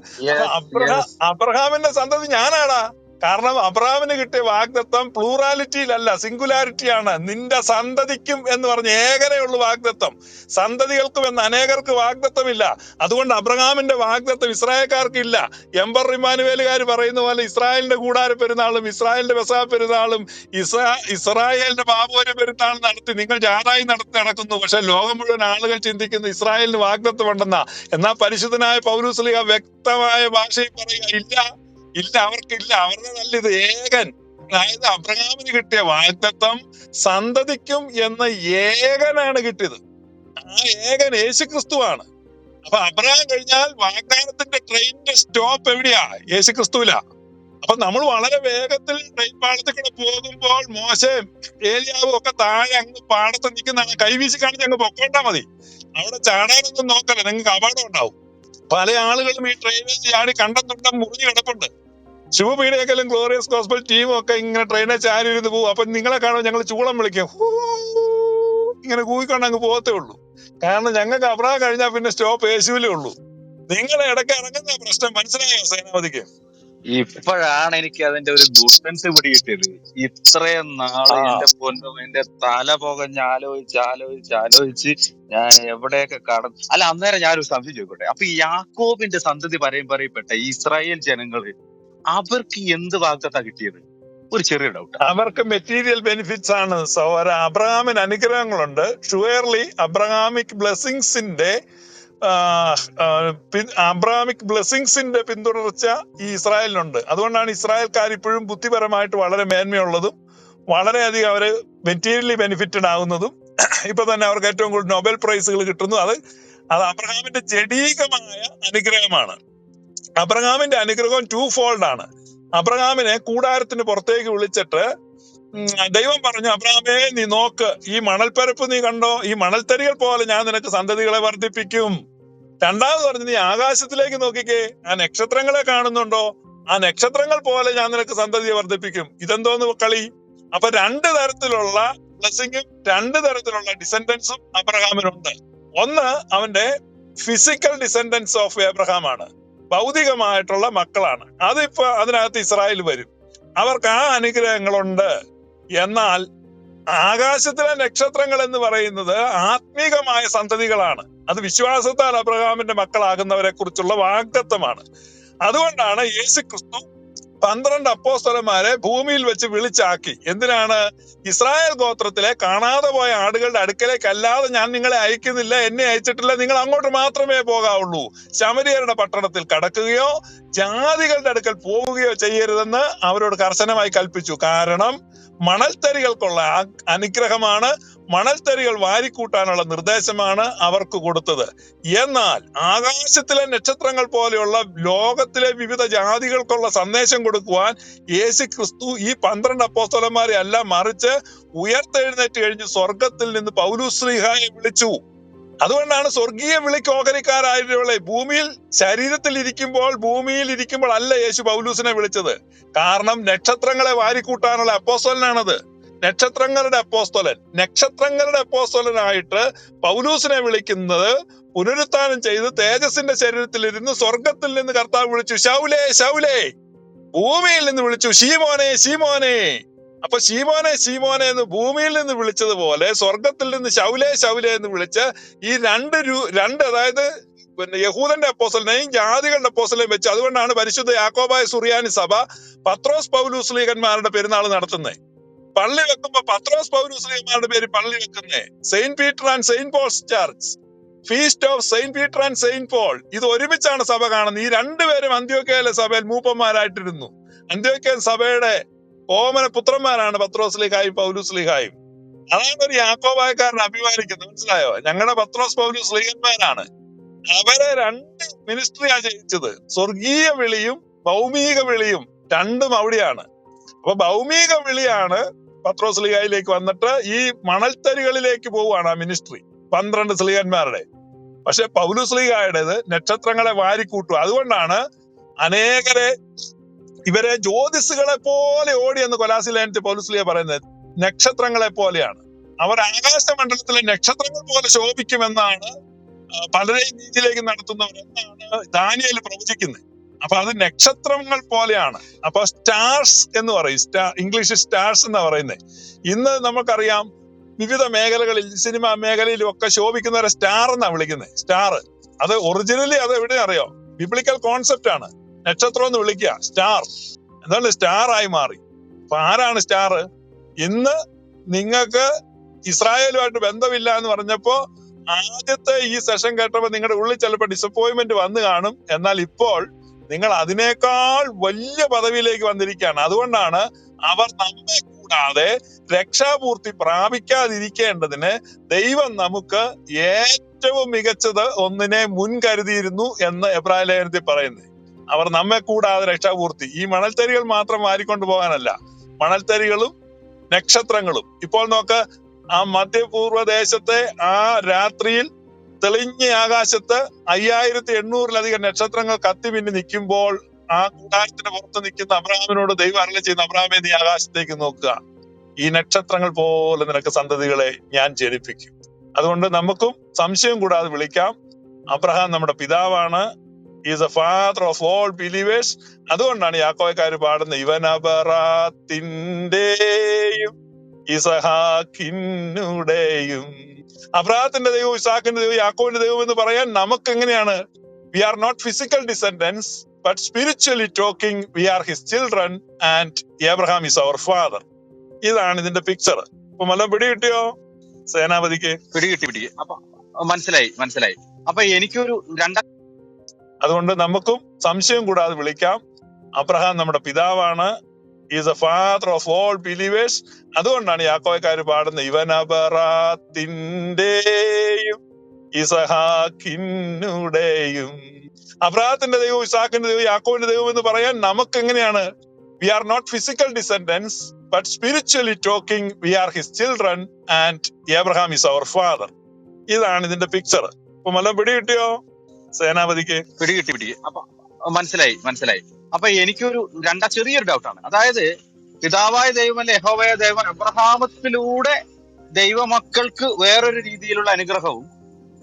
അബ്രഹാമിന്റെ സന്തതി ഞാനാടാ. കാരണം അബ്രഹാമിന് കിട്ടിയ വാഗ്ദത്തം പ്ലൂറാലിറ്റിയിലല്ല, സിംഗുലാരിറ്റിയാണ്. നിന്റെ സന്തതിക്കും എന്ന് പറഞ്ഞ ഏകനേ ഉള്ളു വാഗ്ദത്തം. സന്തതികൾക്കും എന്ന് അനേകർക്ക് വാഗ്ദത്തമില്ല. അതുകൊണ്ട് അബ്രഹാമിന്റെ വാഗ്ദത്തം ഇസ്രായേൽക്കാർക്ക് ഇല്ല. എംബർ ഇമ്മാനുവേലുകാർ പറയുന്ന പോലെ ഇസ്രായേലിന്റെ കൂടാര പെരുന്നാളും ഇസ്രായേലിന്റെ പെസഹ പെരുന്നാളും ഇസ്രായേലിന്റെ പാപോര പെരുന്നാൾ നടത്തി നിങ്ങൾ ജാഥായി നടത്തി നടക്കുന്നു. പക്ഷെ ലോകം മുഴുവൻ ആളുകൾ ചിന്തിക്കുന്ന ഇസ്രായേലിന് വാഗ്ദത്തം ഉണ്ടെന്നാ. എന്നാൽ പരിശുദ്ധനായ പൗലോസ്ലീഹ വ്യക്തമായ ഭാഷയിൽ പറയുക, ഇല്ല, അവർക്കില്ല. അവരുടെ നല്ലത് ഏകൻ. അതായത് അബ്രഹാമിന് കിട്ടിയ വാഗ്ദത്തം സന്തതിക്കും എന്ന ഏകനാണ് കിട്ടിയത്. ആ ഏകൻ യേശുക്രിസ്തുവാണ്. അപ്പൊ അബ്രഹാം കഴിഞ്ഞാൽ വാഗ്ദാനത്തിന്റെ ട്രെയിനിന്റെ സ്റ്റോപ്പ് എവിടെയാ? യേശുക്രിസ്തുവിലാ. അപ്പൊ നമ്മൾ വളരെ വേഗത്തിൽ ട്രെയിൻ പാളത്തിൽ കൂടെ പോകുമ്പോൾ മോശയും ഏലിയാവും ഒക്കെ താഴെ അങ്ങ് പാടത്ത് നിൽക്കുന്നതാണ്. കൈവീശി കാണിച്ച് അങ്ങ് പൊക്കോണ്ടാ മതി. അവിടെ ചാടാനൊന്നും നോക്കല്ലേ, നിങ്ങൾക്ക് അപകടം ഉണ്ടാവും. പല ആളുകളും ഈ ട്രെയിനിൽ ചാടി കണ്ടം തുണ്ടം മുറിഞ്ഞു കിടപ്പുണ്ട്. ശുഭപീഠയെക്കാളും ഗ്ലോറിയസ് ഗോസ്പൽ ടീമും ഒക്കെ ഇങ്ങനെ ട്രെയിനെ ചാരി ഇരുന്ന് പോകും. അപ്പൊ നിങ്ങളെ കാണുമ്പോൾ ഞങ്ങൾ ചൂളം വിളിക്കും, ഇങ്ങനെ കൂവിക്കൊണ്ട് അങ്ങ് പോകത്തേ ഉള്ളൂ. കാരണം ഞങ്ങൾക്ക് അബ്രഹാം കഴിഞ്ഞാൽ പിന്നെ സ്റ്റോപ്പ് യേശുവിലേ ഉള്ളൂ. നിങ്ങളെ ഇടയ്ക്ക് ഇറങ്ങുന്ന പ്രശ്നം മനസ്സിലായോ സേനാപതിക്ക്? ഇപ്പോഴാണ് എനിക്ക് അതിന്റെ ഒരു ഗുഡ് സെൻസ് പിടികിട്ടിയത്. ഇത്രയും നാള് എന്റെ പൊന്നും എന്റെ തല പുകഞ്ഞ് ആലോചിച്ച് ഞാൻ എവിടെയൊക്കെ കടന്നു. അല്ല, അന്നേരം ഞാനൊരു സംശയം ചോദിക്കട്ടെ. അപ്പൊ ഈ യാക്കോബിന്റെ സന്തതി പറയപ്പെട്ട ഇസ്രായേൽ ജനങ്ങള് അവർക്ക് എന്ത് വാഗ്ദത്താ കിട്ടിയത്? ഒരു ചെറിയ ഡൗട്ട്. അവർക്ക് മെറ്റീരിയൽ ബെനിഫിറ്റ്സ് ആണ് സഹോദര. അബ്രഹാമിന് അനുഗ്രഹങ്ങളുണ്ട്. ഷുവർലി അബ്രഹാമിക് ബ്ലെസ്സിങ്സിന്റെ പിന്തുടർച്ച ഈ ഇസ്രായേലിനുണ്ട്. അതുകൊണ്ടാണ് ഇസ്രായേൽക്കാർ ഇപ്പോഴും ബുദ്ധിപരമായിട്ട് വളരെ മേന്മയുള്ളതും വളരെയധികം അവര് മെറ്റീരിയലി ബെനിഫിറ്റഡ് ആകുന്നതും. ഇപ്പൊ തന്നെ അവർക്ക് ഏറ്റവും കൂടുതൽ നൊബേൽ പ്രൈസുകൾ കിട്ടുന്നു. അത് അബ്രഹാമിന്റെ ജഡീകമായ അനുഗ്രഹമാണ്. അബ്രഹാമിന്റെ അനുഗ്രഹം 2-fold ആണ്. അബ്രഹാമിനെ കൂടാരത്തിന് പുറത്തേക്ക് വിളിച്ചിട്ട് ദൈവം പറഞ്ഞു, അബ്രഹാമേ നീ നോക്ക്, ഈ മണൽപ്പരപ്പ് നീ കണ്ടോ? ഈ മണൽത്തരികൾ പോലെ ഞാൻ നിനക്ക് സന്തതികളെ വർദ്ധിപ്പിക്കും. രണ്ടാമത് പറഞ്ഞു, നീ ആകാശത്തിലേക്ക് നോക്കിക്കേ, ആ നക്ഷത്രങ്ങളെ കാണുന്നുണ്ടോ? ആ നക്ഷത്രങ്ങൾ പോലെ ഞാൻ നിനക്ക് സന്തതിയെ വർദ്ധിപ്പിക്കും. ഇതെന്തോന്ന് കളി? അപ്പൊ 2 തരത്തിലുള്ള ബ്ലെസ്സിങ്ങും രണ്ട് തരത്തിലുള്ള ഡിസെൻഡൻസും അബ്രഹാമിനുണ്ട്. ഒന്ന് അവന്റെ ഫിസിക്കൽ ഡിസെൻഡൻസ് ഓഫ് എബ്രഹാം ആണ്, ഭൗതികമായിട്ടുള്ള മക്കളാണ്. അതിപ്പോ അതിനകത്ത് ഇസ്രായേൽ വരും, അവർക്ക് ആ അനുഗ്രഹങ്ങളുണ്ട്. എന്നാൽ ആകാശത്തിലെ നക്ഷത്രങ്ങൾ എന്ന് പറയുന്നത് ആത്മീകമായ സന്തതികളാണ്. അത് വിശ്വാസത്താൽ അബ്രഹാമിന്റെ മക്കളാകുന്നവരെ കുറിച്ചുള്ള വാഗ്ദത്തമാണ്. അതുകൊണ്ടാണ് യേശു ക്രിസ്തു 12 അപ്പോസ്തലന്മാരെ ഭൂമിയിൽ വെച്ച് വിളിച്ചാക്കി. എന്തിനാണ്? ഇസ്രായേൽ ഗോത്രത്തിലെ കാണാതെ പോയ ആടുകളുടെ അടുക്കലേക്ക് അല്ലാതെ ഞാൻ നിങ്ങളെ അയക്കുന്നില്ല, എന്നെ അയച്ചിട്ടില്ല, നിങ്ങൾ അങ്ങോട്ട് മാത്രമേ പോകാവുള്ളൂ, ശമരിയരുടെ പട്ടണത്തിൽ കടക്കുകയോ ജാതികളുടെ അടുക്കൽ പോവുകയോ ചെയ്യരുതെന്ന് അവരോട് കർശനമായി കൽപ്പിച്ചു. കാരണം മണൽത്തരികൾക്കുള്ള അനുഗ്രഹമാണ്, മണൽത്തരികൾ വാരിക്കൂട്ടാനുള്ള നിർദ്ദേശമാണ് അവർക്ക് കൊടുത്തത്. എന്നാൽ ആകാശത്തിലെ നക്ഷത്രങ്ങൾ പോലെയുള്ള ലോകത്തിലെ വിവിധ ജാതികൾക്കുള്ള സന്ദേശം കൊടുക്കുവാൻ യേശു ക്രിസ്തു ഈ 12 അപ്പോസ്തലന്മാരെ അല്ല, മറിച്ച് ഉയർത്തെഴുന്നേറ്റ് കഴിഞ്ഞ് സ്വർഗത്തിൽ നിന്ന് പൗലോസ്ലീഹായെ വിളിച്ചു. അതുകൊണ്ടാണ് സ്വർഗീയ വിളിക്ക് ഓഹരിക്കാരായവളെ ഭൂമിയിൽ ശരീരത്തിൽ ഇരിക്കുമ്പോൾ അല്ല യേശു പൗലൂസിനെ വിളിച്ചത്. കാരണം നക്ഷത്രങ്ങളെ വാരിക്കൂട്ടാനുള്ള അപ്പോസ്തലനാണത്, നക്ഷത്രങ്ങളുടെ അപ്പോസ്തലനായിട്ട് പൗലൂസിനെ വിളിക്കുന്നത് പുനരുത്ഥാനം ചെയ്ത് തേജസ്സിന്റെ ശരീരത്തിൽ ഇരുന്ന് സ്വർഗത്തിൽ നിന്ന് കർത്താവ് വിളിച്ചു, ശൗലേ ശൗലേ. ഭൂമിയിൽ നിന്ന് വിളിച്ചു, ശീമോനെ ശീമോനെ. അപ്പൊ ശീമോനെ എന്ന് ഭൂമിയിൽ നിന്ന് വിളിച്ചതുപോലെ സ്വർഗത്തിൽ നിന്ന് ശൗലേ ശൗലേ എന്ന് വിളിച്ച് ഈ രണ്ട് അതായത് യഹൂദന്റെ അപ്പോസ്തലനെയും ജാതികളുടെ അപ്പോസ്തലനെയും വെച്ച്. അതുകൊണ്ടാണ് പരിശുദ്ധ യാക്കോബായ സുറിയാനി സഭ പത്രോസ് പൗലൂസ് ലീഗന്മാരുടെ പെരുന്നാൾ നടത്തുന്നത്. പള്ളി വെക്കുമ്പോ പത്രോസ് പൗലൂസ് ലീഗന്മാരുടെ പേര് പള്ളി വെക്കുന്നേ. Saint Peter and Saint Paul's church, feast of Saint Peter and Saint Paul, ഇത് ഒരുമിച്ചാണ് സഭ കാണുന്നത്. ഈ രണ്ടുപേരും അന്ത്യോക്യയിലെ സഭയിൽ മൂപ്പന്മാരായിട്ടിരുന്നു. അന്ത്യോക്യ സഭയുടെ ഓമന പുത്രന്മാരാണ് പത്രോസ് ലീഗായും പൗലൂസ് ലീഗായും. അതാണ് ഒരു യാക്കോബായക്കാരനെ അഭിമാനിക്കുന്നത്. മനസ്സിലായോ? ഞങ്ങളുടെ പത്രോസ് പൗലൂസ് ലീഗന്മാരാണ്. അവരെ രണ്ട് മിനിസ്ട്രിയാ ചെയ്യിച്ചത്. സ്വർഗീയ വിളിയും ഭൗമിക വിളിയും രണ്ടും അവിടെയാണ്. അപ്പൊ ഭൗമിക വിളിയാണ് പത്രോസ് ലീഗായിലേക്ക് വന്നിട്ട് ഈ മണൽത്തരികളിലേക്ക് പോവുകയാണ് ആ മിനിസ്ട്രി 12 സ്ലീഹന്മാരുടെ. പക്ഷെ പൗലൂസ് ലീഗായുടേത് നക്ഷത്രങ്ങളെ വാരിക്കൂട്ടുക. അതുകൊണ്ടാണ് അനേകരെ ഇവരെ ജ്യോതിസുകളെ പോലെ ഓടി എന്ന് കൊലാസിലേറ്റ് പൗലൂസ് ലീഗ പറയുന്നത്. നക്ഷത്രങ്ങളെ പോലെയാണ് അവർ, ആകാശമണ്ഡലത്തിലെ നക്ഷത്രങ്ങൾ പോലെ ശോഭിക്കുമെന്നാണ് പലരെയും നീതിയിലേക്ക് നടത്തുന്നവരെന്നാണ് ദാനിയേൽ പ്രവചിക്കുന്നത്. അപ്പൊ അത് നക്ഷത്രങ്ങൾ പോലെയാണ്. അപ്പൊ സ്റ്റാർസ് എന്ന് പറയും, ഇംഗ്ലീഷ് സ്റ്റാർസ് എന്നാ പറയുന്നത്. ഇന്ന് നമുക്കറിയാം വിവിധ മേഖലകളിൽ, സിനിമാ മേഖലയിലും ഒക്കെ ശോഭിക്കുന്നവരെ സ്റ്റാർ എന്നാ വിളിക്കുന്നത്. സ്റ്റാർ അത് ഒറിജിനലി അത് എവിടെ അറിയോ? ബിബ്ലിക്കൽ കോൺസെപ്റ്റ് ആണ്. നക്ഷത്രം എന്ന് വിളിക്കുക, സ്റ്റാർ. എന്താണ് സ്റ്റാർ ആയി മാറി. അപ്പൊ ആരാണ് സ്റ്റാർ? ഇന്ന് നിങ്ങൾക്ക് ഇസ്രായേലുമായിട്ട് ബന്ധമില്ല എന്ന് പറഞ്ഞപ്പോ ആദ്യത്തെ ഈ സെഷൻ കേട്ടപ്പോ നിങ്ങളുടെ ഉള്ളിൽ ചിലപ്പോൾ ഡിസപ്പോയിന്റ്മെന്റ് വന്നു കാണും. എന്നാൽ ഇപ്പോൾ നിങ്ങൾ അതിനേക്കാൾ വലിയ പദവിയിലേക്ക് വന്നിരിക്കുകയാണ്. അതുകൊണ്ടാണ് അവർ നമ്മെ കൂടാതെ രക്ഷാപൂർത്തി പ്രാപിക്കാതിരിക്കേണ്ടതിന് ദൈവം നമുക്ക് ഏറ്റവും മികച്ചത് ഒന്നിനെ മുൻകരുതിയിരുന്നു എന്ന് എബ്രായ ലേഖനത്തിൽ പറയുന്നത്. അവർ നമ്മെ കൂടാതെ രക്ഷാപൂർത്തി, ഈ മണൽത്തരികൾ മാത്രം വാരിക്കൊണ്ട് പോകാനല്ല, മണൽത്തരികളും നക്ഷത്രങ്ങളും. ഇപ്പോൾ നോക്ക്, ആ മധ്യപൂർവ്വ ദേശത്തെ ആ രാത്രിയിൽ തെളിഞ്ഞ ആകാശത്ത് 5800-ലധികം നക്ഷത്രങ്ങൾ കത്തിമിന്നി നിൽക്കുമ്പോൾ ആ കൂടാരത്തിന്റെ പുറത്ത് നിൽക്കുന്ന അബ്രഹാമിനോട് ദൈവം അരുളി ചെയ്യുന്ന, അബ്രഹാമേ നീ ആകാശത്തേക്ക് നോക്കുക, ഈ നക്ഷത്രങ്ങൾ പോലെ നിനക്ക് സന്തതികളെ ഞാൻ ജനിപ്പിക്കും. അതുകൊണ്ട് നമുക്കും സംശയം കൂടാതെ വിളിക്കാം, അബ്രഹാം നമ്മുടെ പിതാവാണ്. Is A father of all believers. അതുകൊണ്ടാണ് യാക്കോബക്കാര് പാടുന്ന, ഇവൻ അബ്രഹാത്തിന്റെയും ഇസഹാക്കിനുടെയും. അബ്രഹാത്തിന്റെ ദൈവം, ഇസാഖിന്റെ ദൈവം, യാക്കോബിന്റെ ദൈവം എന്ന് പറയാൻ നമുക്ക് എങ്ങനെയാണ്? We are not physical descendants, but spiritually talking we are his children and Abraham is our father. ഇതാണ് ഇതിന്റെ പിക്ചർ. അപ്പൊ മല്ല പിടി കിട്ടിയോ സേനാപതിക്ക്? പിടി. അപ്പൊ മനസ്സിലായി. അപ്പൊ എനിക്കൊരു അതുകൊണ്ട് നമുക്കും സംശയം കൂടാതെ വിളിക്കാം, അബ്രഹാം നമ്മുടെ പിതാവാണ്. Is A father of all believers. അതുകൊണ്ടാണ് യാക്കോബക്കാര് പാടുന്ന, ഇവൻ അബ്രഹാത്തിന്റെയും ഇസഹാക്കിനുടെയും. അബ്രഹാത്തിന്റെ ദൈവം, ഇസാഖിന്റെ ദൈവം, യാക്കോബിന്റെ ദൈവം എന്ന് പറയാൻ നമുക്ക് എങ്ങനെയാണ്? We are not physical descendants, but spiritually talking we are his children and Abraham is our father. ഇതാണ് ഇതിന്റെ പിക്ചർ. അപ്പൊ മല്ല പിടി കിട്ടിയോ സേനാപതിക്ക്? പിടി. അപ്പൊ മനസ്സിലായി. അപ്പൊ എനിക്കൊരു ചെറിയൊരു ഡൗട്ടാണ്. അതായത് പിതാവായ ദൈവം, യഹോവയായ ദൈവം അബ്രഹാമത്തിലൂടെ ദൈവമക്കൾക്ക് വേറൊരു രീതിയിലുള്ള അനുഗ്രഹവും,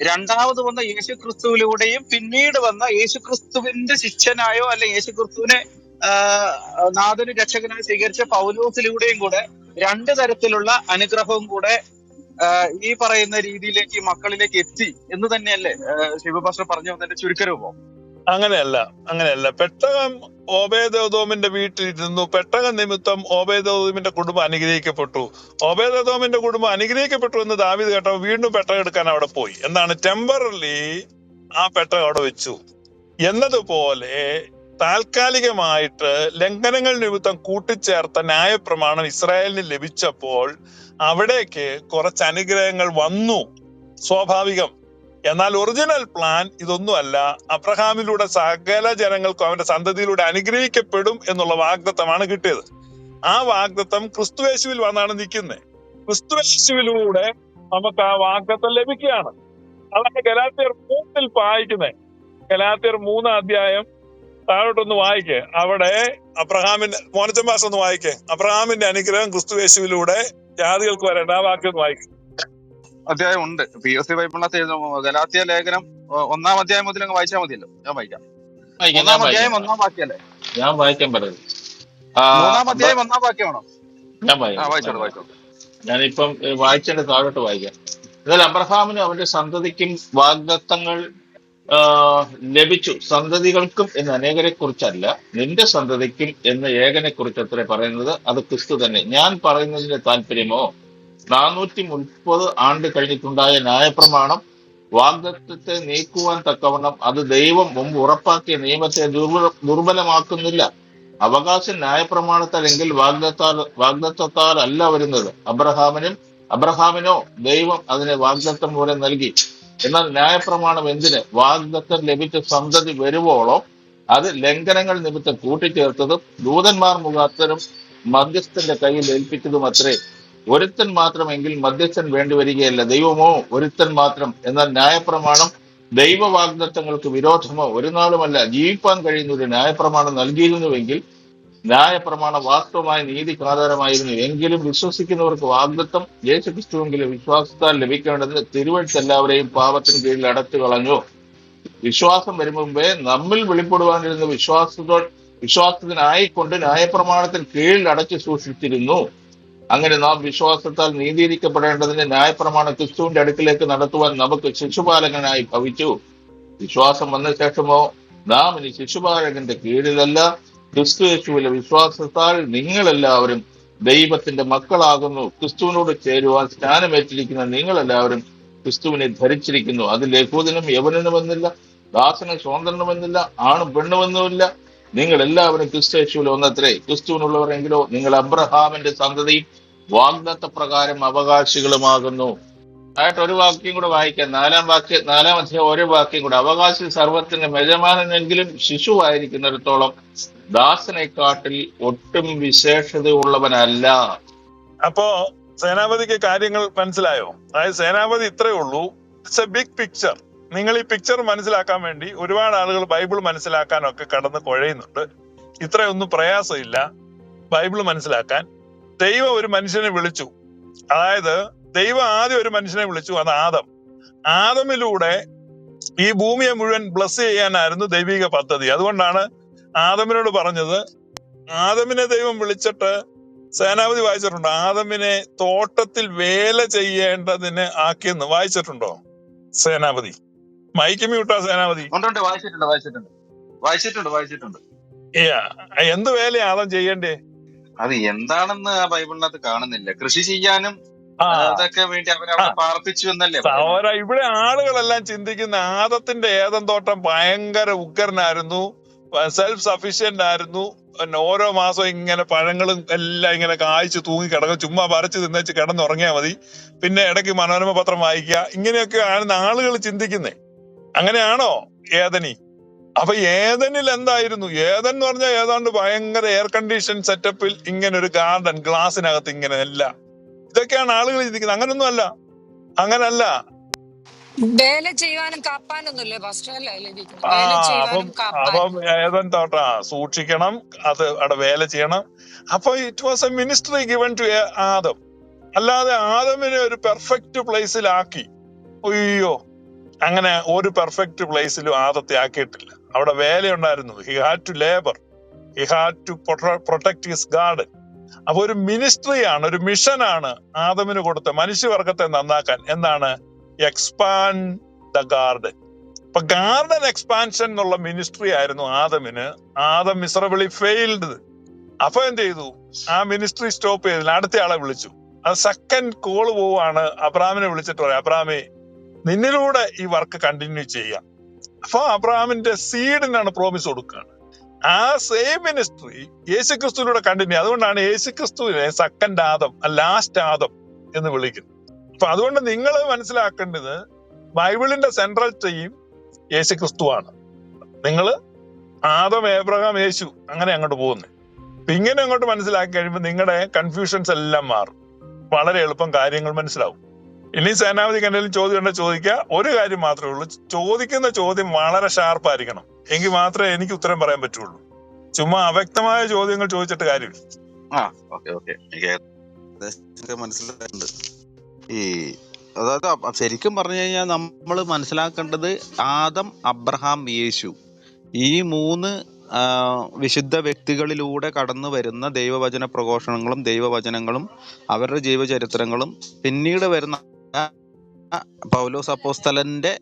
രണ്ടാമത് വന്ന യേശു ക്രിസ്തുവിലൂടെയും പിന്നീട് വന്ന യേശു ക്രിസ്തുവിന്റെ ശിഷ്യനായോ അല്ലെ യേശു ക്രിസ്തുവിനെ നാഥന് രക്ഷകനായി സ്വീകരിച്ച പൗലോസിലൂടെയും കൂടെ രണ്ട് തരത്തിലുള്ള അനുഗ്രഹവും കൂടെ ഈ പറയുന്ന രീതിയിലേക്ക് ഈ മക്കളിലേക്ക് എത്തി എന്ന് തന്നെയല്ലേ ശിവപാസ്റ്റർ പറഞ്ഞു വന്നതിന്റെ ചുരുക്കരൂപം? അങ്ങനെയല്ല. പെട്ടകം ഓബേദോമിന്റെ വീട്ടിലിരുന്നു. പെട്ടകം നിമിത്തം ഓബേദോമിന്റെ കുടുംബം അനുഗ്രഹിക്കപ്പെട്ടു. ഓബേദോമിന്റെ കുടുംബം അനുഗ്രഹിക്കപ്പെട്ടു എന്ന് ദാവീദ് കേട്ടപ്പോൾ വീണ്ടും പെട്ടകം എടുക്കാൻ അവിടെ പോയി. എന്താണ്? ടെമ്പററി ആ പെട്ടകം അവിടെ വെച്ചു എന്നതുപോലെ താൽക്കാലികമായിട്ട് ലംഘനങ്ങൾ നിമിത്തം കൂട്ടിച്ചേർത്ത ന്യായപ്രമാണം ഇസ്രായേലിന് ലഭിച്ചപ്പോൾ അവിടേക്ക് കുറച്ച് അനുഗ്രഹങ്ങൾ വന്നു, സ്വാഭാവികം. എന്നാൽ ഒറിജിനൽ പ്ലാൻ ഇതൊന്നുമല്ല. അബ്രഹാമിലൂടെ സകല ജനങ്ങൾക്കും അവന്റെ സന്തതിയിലൂടെ അനുഗ്രഹിക്കപ്പെടും എന്നുള്ള വാഗ്ദത്തമാണ് കിട്ടിയത്. ആ വാഗ്ദത്തം ക്രിസ്തുയേശുവിൽ വന്നാണ് നിൽക്കുന്നത്. ക്രിസ്തുയേശുവിലൂടെ നമുക്ക് ആ വാഗ്ദത്തം ലഭിക്കുകയാണ്. അതാണ് ഗലാത്യർ 3 വായിക്കുന്നത്. ഗലാത്യർ 3 അധ്യായം താഴോട്ടൊന്ന് വായിക്കേ. അവിടെ അബ്രഹാമിന്റെ മോനച്ചമ്പാസ് ഒന്ന് വായിക്കേ. അബ്രഹാമിന്റെ അനുഗ്രഹം ക്രിസ്തുയേശുവിലൂടെ ജാതികൾക്ക് വരേണ്ട ആ വാക്യം ഒന്ന് വായിക്കും. അധ്യായം ഉണ്ട്. POC ബൈബിളിനകത്ത് ഗലാത്യ ലേഖനം 1-ം അധ്യായം മുതൽ അങ്ങ് വായിച്ചാൽ മതിയല്ലോ. ഞാൻ വായിക്കാം. 1-ം അധ്യായം 1-ാം വാക്യല്ലേ? ഞാൻ വായിക്കാൻ പറയുന്നത് 3-ാം അധ്യായം 1-ാം വാക്യമാണോ? ഞാൻ വായിച്ചോളൂ. ഞാനിപ്പം വായിച്ചതിന്റെ താഴോട്ട് വായിക്കാം. എന്നാൽ അബ്രഹാമിനും അവന്റെ സന്തതിക്കും വാഗ്ദത്തങ്ങൾ ലഭിച്ചു, സന്തതികൾക്കും എന്ന് അനേകരെ കുറിച്ചല്ല, നിന്റെ സന്തതിക്കും എന്ന് ഏകനെ കുറിച്ച് അത്ര പറയുന്നത്. അത് ക്രിസ്തു തന്നെ. ഞാൻ പറയുന്നതിന്റെ താല്പര്യമോ 430 ആണ്ട് കഴിഞ്ഞിട്ടുണ്ടായ ന്യായപ്രമാണം വാഗ്ദത്തത്തെ നീക്കുവാൻ തക്കവണ്ണം അത് ദൈവം മുമ്പ് ഉറപ്പാക്കിയ നിയമത്തെ ദുർബലമാക്കുന്നില്ല. അവകാശം ന്യായപ്രമാണത്താലെങ്കിൽ വാഗ്ദത്തത്താൽ അല്ല വരുന്നത്. അബ്രഹാമിനോ ദൈവം അതിനെ വാഗ്ദത്തം മൂലം നൽകി. എന്നാൽ ന്യായപ്രമാണം എന്തിന്? വാഗ്ദത്തം ലഭിച്ച സന്തതി വരുവോളം അത് ലംഘനങ്ങൾ നിമിത്തം കൂട്ടിച്ചേർത്തതും ദൂതന്മാർ മുഖാന്തരം മധ്യസ്ഥന്റെ കയ്യിൽ ഏൽപ്പിച്ചതും അത്രേ. ഒരുത്തൻ മാത്രമെങ്കിൽ മധ്യസ്ഥൻ വേണ്ടി വരികയല്ല, ദൈവമോ ഒരുത്തൻ മാത്രം. എന്നാൽ ന്യായപ്രമാണം ദൈവ വാഗ്ദത്തങ്ങൾക്ക് വിരോധമോ ഒരു നാളുമല്ല. ജീവിപ്പാൻ കഴിയുന്ന ഒരു ന്യായപ്രമാണം നൽകിയിരുന്നുവെങ്കിൽ ന്യായപ്രമാണം വാസ്തവമായ നീതിക്ക് ആധാരമായിരുന്നു. എങ്കിലും വിശ്വസിക്കുന്നവർക്ക് വാഗ്ദത്തം യേശുക്രിസ്തുവെങ്കിലും വിശ്വാസത്താൽ ലഭിക്കേണ്ടതിന് തിരുവഴുത്ത് എല്ലാവരെയും പാപത്തിന് കീഴിൽ അടച്ചു കളഞ്ഞു. വിശ്വാസം വരും മുമ്പേ നമ്മിൽ വെളിപ്പെടുവാനിരുന്ന വിശ്വാസത്തിനായിക്കൊണ്ട് ന്യായപ്രമാണത്തിന് കീഴിൽ അടച്ചു സൂക്ഷിച്ചിരുന്നു. അങ്ങനെ നാം വിശ്വാസത്താൽ നീതീകരിക്കപ്പെടേണ്ടതിന് ന്യായപ്രമാണം ക്രിസ്തുവിന്റെ അടുക്കിലേക്ക് നടത്തുവാൻ നമുക്ക് ശിശുപാലകനായി ഭവിച്ചു. വിശ്വാസം വന്ന ശേഷമോ നാം ഇനി ശിശുപാലകന്റെ കീഴിലല്ല, ക്രിസ്തു യേശുവിലെ വിശ്വാസത്താൽ നിങ്ങളെല്ലാവരും ദൈവത്തിന്റെ മക്കളാകുന്നു. ക്രിസ്തുവിനോട് ചേരുവാൻ സ്നാനമേറ്റിരിക്കുന്ന നിങ്ങളെല്ലാവരും ക്രിസ്തുവിനെ ധരിച്ചിരിക്കുന്നു. അതിൽ യഹൂദനും യവനനുമെന്നില്ല, ദാസനും സ്വതന്ത്രനുമെന്നില്ല, ആണും പെണ്ണുമെന്നുമില്ല, നിങ്ങൾ എല്ലാവരും ക്രിസ്തു യേശുവിൽ ഒന്നത്രേ. ക്രിസ്തുവിനുള്ളവരെങ്കിലോ നിങ്ങൾ അബ്രഹാമിന്റെ സന്തതിയും വാഗ്ദത്ത പ്രകാരം അവകാശികളുമാകുന്നു. ആയിട്ട് ഒരു വാക്യം കൂടെ വായിക്കാം. 4-ാം അധ്യായം ഒരു വാക്യം കൂടെ. അവകാശി സർവത്തിന്റെ യജമാനനെങ്കിലും ശിശുവായിരിക്കുന്നിടത്തോളം ദാസനെക്കാട്ടിൽ ഒട്ടും വിശേഷതയുള്ളവനല്ല. അപ്പോ സേനാപതിക്ക് കാര്യങ്ങൾ മനസ്സിലായോ? അതായത് സേനാപതി ഇത്രയേ ഉള്ളൂ. It's a big picture. നിങ്ങൾ ഈ പിക്ചർ മനസ്സിലാക്കാൻ വേണ്ടി ഒരുപാട് ആളുകൾ ബൈബിൾ മനസ്സിലാക്കാനൊക്കെ കടന്ന് കുഴയുന്നുണ്ട്. ഇത്രയൊന്നും പ്രയാസമില്ല ബൈബിൾ മനസ്സിലാക്കാൻ. ദൈവം ഒരു മനുഷ്യനെ വിളിച്ചു. അതായത് ദൈവം ആദ്യം ഒരു മനുഷ്യനെ വിളിച്ചു, അത് ആദം. ആദമിലൂടെ ഈ ഭൂമിയെ മുഴുവൻ ബ്ലസ് ചെയ്യാനായിരുന്നു ദൈവിക പദ്ധതി. അതുകൊണ്ടാണ് ആദമിനോട് പറഞ്ഞത്. ആദമിനെ ദൈവം വിളിച്ചിട്ട് സേനാപതി വായിച്ചിട്ടുണ്ടോ? ആദമിനെ തോട്ടത്തിൽ വേല ചെയ്യേണ്ടതിന് ആക്കിയെന്ന് വായിച്ചിട്ടുണ്ടോ സേനാപതി? മൈക്ക് മ്യൂട്ടാ സേനാപതി. വായിച്ചിട്ടുണ്ട്. എന്ത് വേലയാ ആദം ചെയ്യണ്ടേ? അത് എന്താണെന്ന് ആ ബൈബിളിനകത്ത് കാണുന്നില്ല. കൃഷി ചെയ്യാനും അതൊക്കെ വേണ്ടി അവരവിടെ പാർപ്പിച്ചു എന്നല്ലേ സഹോദര. ഇവിടെ ആളുകളെല്ലാം ചിന്തിക്കുന്ന ആദത്തിന്റെ ഏദൻ തോട്ടം ഭയങ്കര ഉഗ്രനായിരുന്നു, സെൽഫ് സഫീഷ്യന്റ് ആയിരുന്നു. ഓരോ മാസം ഇങ്ങനെ പഴങ്ങളും എല്ലാം ഇങ്ങനെ കായ്ച്ചു തൂങ്ങി കിടക്കും, ചുമ്മാ പറിച്ച് തിന്നേച്ച് കിടന്നുറങ്ങിയാൽ മതി, പിന്നെ ഇടയ്ക്ക് മനോരമ പത്രം വായിക്കുക, ഇങ്ങനെയൊക്കെ ആണ് ആളുകൾ ചിന്തിക്കുന്നേ. അങ്ങനെയാണോ ഏദനി? അപ്പൊ ഏദനിൽ എന്തായിരുന്നു? ഏദൻ എന്ന് പറഞ്ഞാൽ ഏതാണ്ട് ഭയങ്കര എയർ കണ്ടീഷൻ സെറ്റപ്പിൽ ഇങ്ങനെ ഒരു ഗാർഡൻ, ഗ്ലാസിനകത്ത് ഇങ്ങനെ എല്ലാം. ഇതൊക്കെയാണ് ആളുകൾ ചിന്തിക്കുന്നത്. അങ്ങനല്ല. വേല ചെയ്യാനും കാപ്പാനൊന്നുമില്ലേ പാസ്റ്റർ? അപ്പം ഏദൻ തോട്ടാ സൂക്ഷിക്കണം, അത് അവിടെ വേല ചെയ്യണം. അപ്പൊ it was a ministry given to Adam. അല്ലാതെ ആദമിനെ ഒരു പെർഫെക്റ്റ് പ്ലേസിലാക്കി. അയ്യോ, അങ്ങനെ ഒരു പെർഫെക്റ്റ് പ്ലേസിലും ആദത്തെ ആക്കിയിട്ടില്ല. അവിടെ വേലയുണ്ടായിരുന്നു. He had to labour, he had to protect his garden. അപ്പൊ ഒരു മിനിസ്ട്രിയാണ്, ഒരു മിഷനാണ് ആദമിന് കൊടുത്ത മനുഷ്യവർഗത്തെ നന്നാക്കാൻ. എന്താണ്? Expand the garden. അപ്പൊ ഗാർഡൻ എക്സ്പാൻഷൻ എന്നുള്ള മിനിസ്ട്രി ആയിരുന്നു ആദമിന്. Adam miserably failed. അപ്പൊ എന്ത് ചെയ്തു? ആ മിനിസ്ട്രി സ്റ്റോപ്പ് ചെയ്തില്ല, അടുത്ത ആളെ വിളിച്ചു. അത് സെക്കൻഡ് കോള് പോവാണ്. അബ്രാമിനെ വിളിച്ചിട്ട് പറയാം, അബ്രാമേ, നിന്നിലൂടെ ഈ വർക്ക് കണ്ടിന്യൂ ചെയ്യാം. അപ്പൊ അബ്രാമിന്റെ സീഡിനാണ് പ്രോമിസ് കൊടുക്കുകയാണ്. ആ സെയിം മിനിസ്ട്രി യേശുക്രിസ്തുവിലൂടെ കണ്ടിന്യൂ. അതുകൊണ്ടാണ് യേശുക്രിസ്തുവിനെ സെക്കൻഡ് ആദം, ലാസ്റ്റ് ആദം എന്ന് വിളിക്കുന്നത്. അപ്പൊ അതുകൊണ്ട് നിങ്ങൾ മനസ്സിലാക്കേണ്ടത് ബൈബിളിന്റെ സെൻട്രൽ ടീം യേശുക്രിസ്തുവാണ്. നിങ്ങള് ആദം, ഏബ്രഹാം, യേശു, അങ്ങനെ അങ്ങോട്ട് പോകുന്നത്. അപ്പൊ ഇങ്ങനെ അങ്ങോട്ട് മനസ്സിലാക്കി കഴിയുമ്പോൾ നിങ്ങളുടെ കൺഫ്യൂഷൻസ് എല്ലാം മാറും. വളരെ എളുപ്പം കാര്യങ്ങൾ മനസ്സിലാവും. ഇനി സേനാപതിക്ക് എന്തെങ്കിലും ചോദ്യം ഉണ്ടെങ്കിൽ ചോദിക്കുക. ഒരു കാര്യം മാത്രമേ ഉള്ളൂ, ചോദിക്കുന്ന ചോദ്യം വളരെ ഷാർപ്പായിരിക്കണം. എങ്കിൽ മാത്രമേ എനിക്ക് ഉത്തരം പറയാൻ പറ്റുള്ളൂ. ചുമ്മാ അവ്യക്തമായ ചോദ്യങ്ങൾ ചോദിച്ചിട്ട് കാര്യമില്ല. എനിക്ക് മനസ്സിലായിട്ടുണ്ട്. ഈ അതായത് ശരിക്കും പറഞ്ഞു കഴിഞ്ഞാൽ നമ്മൾ മനസ്സിലാക്കേണ്ടത് ആദം, അബ്രഹാം, യേശു, ഈ മൂന്ന് വിശുദ്ധ വ്യക്തികളിലൂടെ കടന്നു വരുന്ന ദൈവവചന പ്രഘോഷണങ്ങളും ദൈവവചനങ്ങളും അവരുടെ ജീവചരിത്രങ്ങളും പിന്നീട് വരുന്ന പൗലോസ് അപ്പോസ്തലന്റെ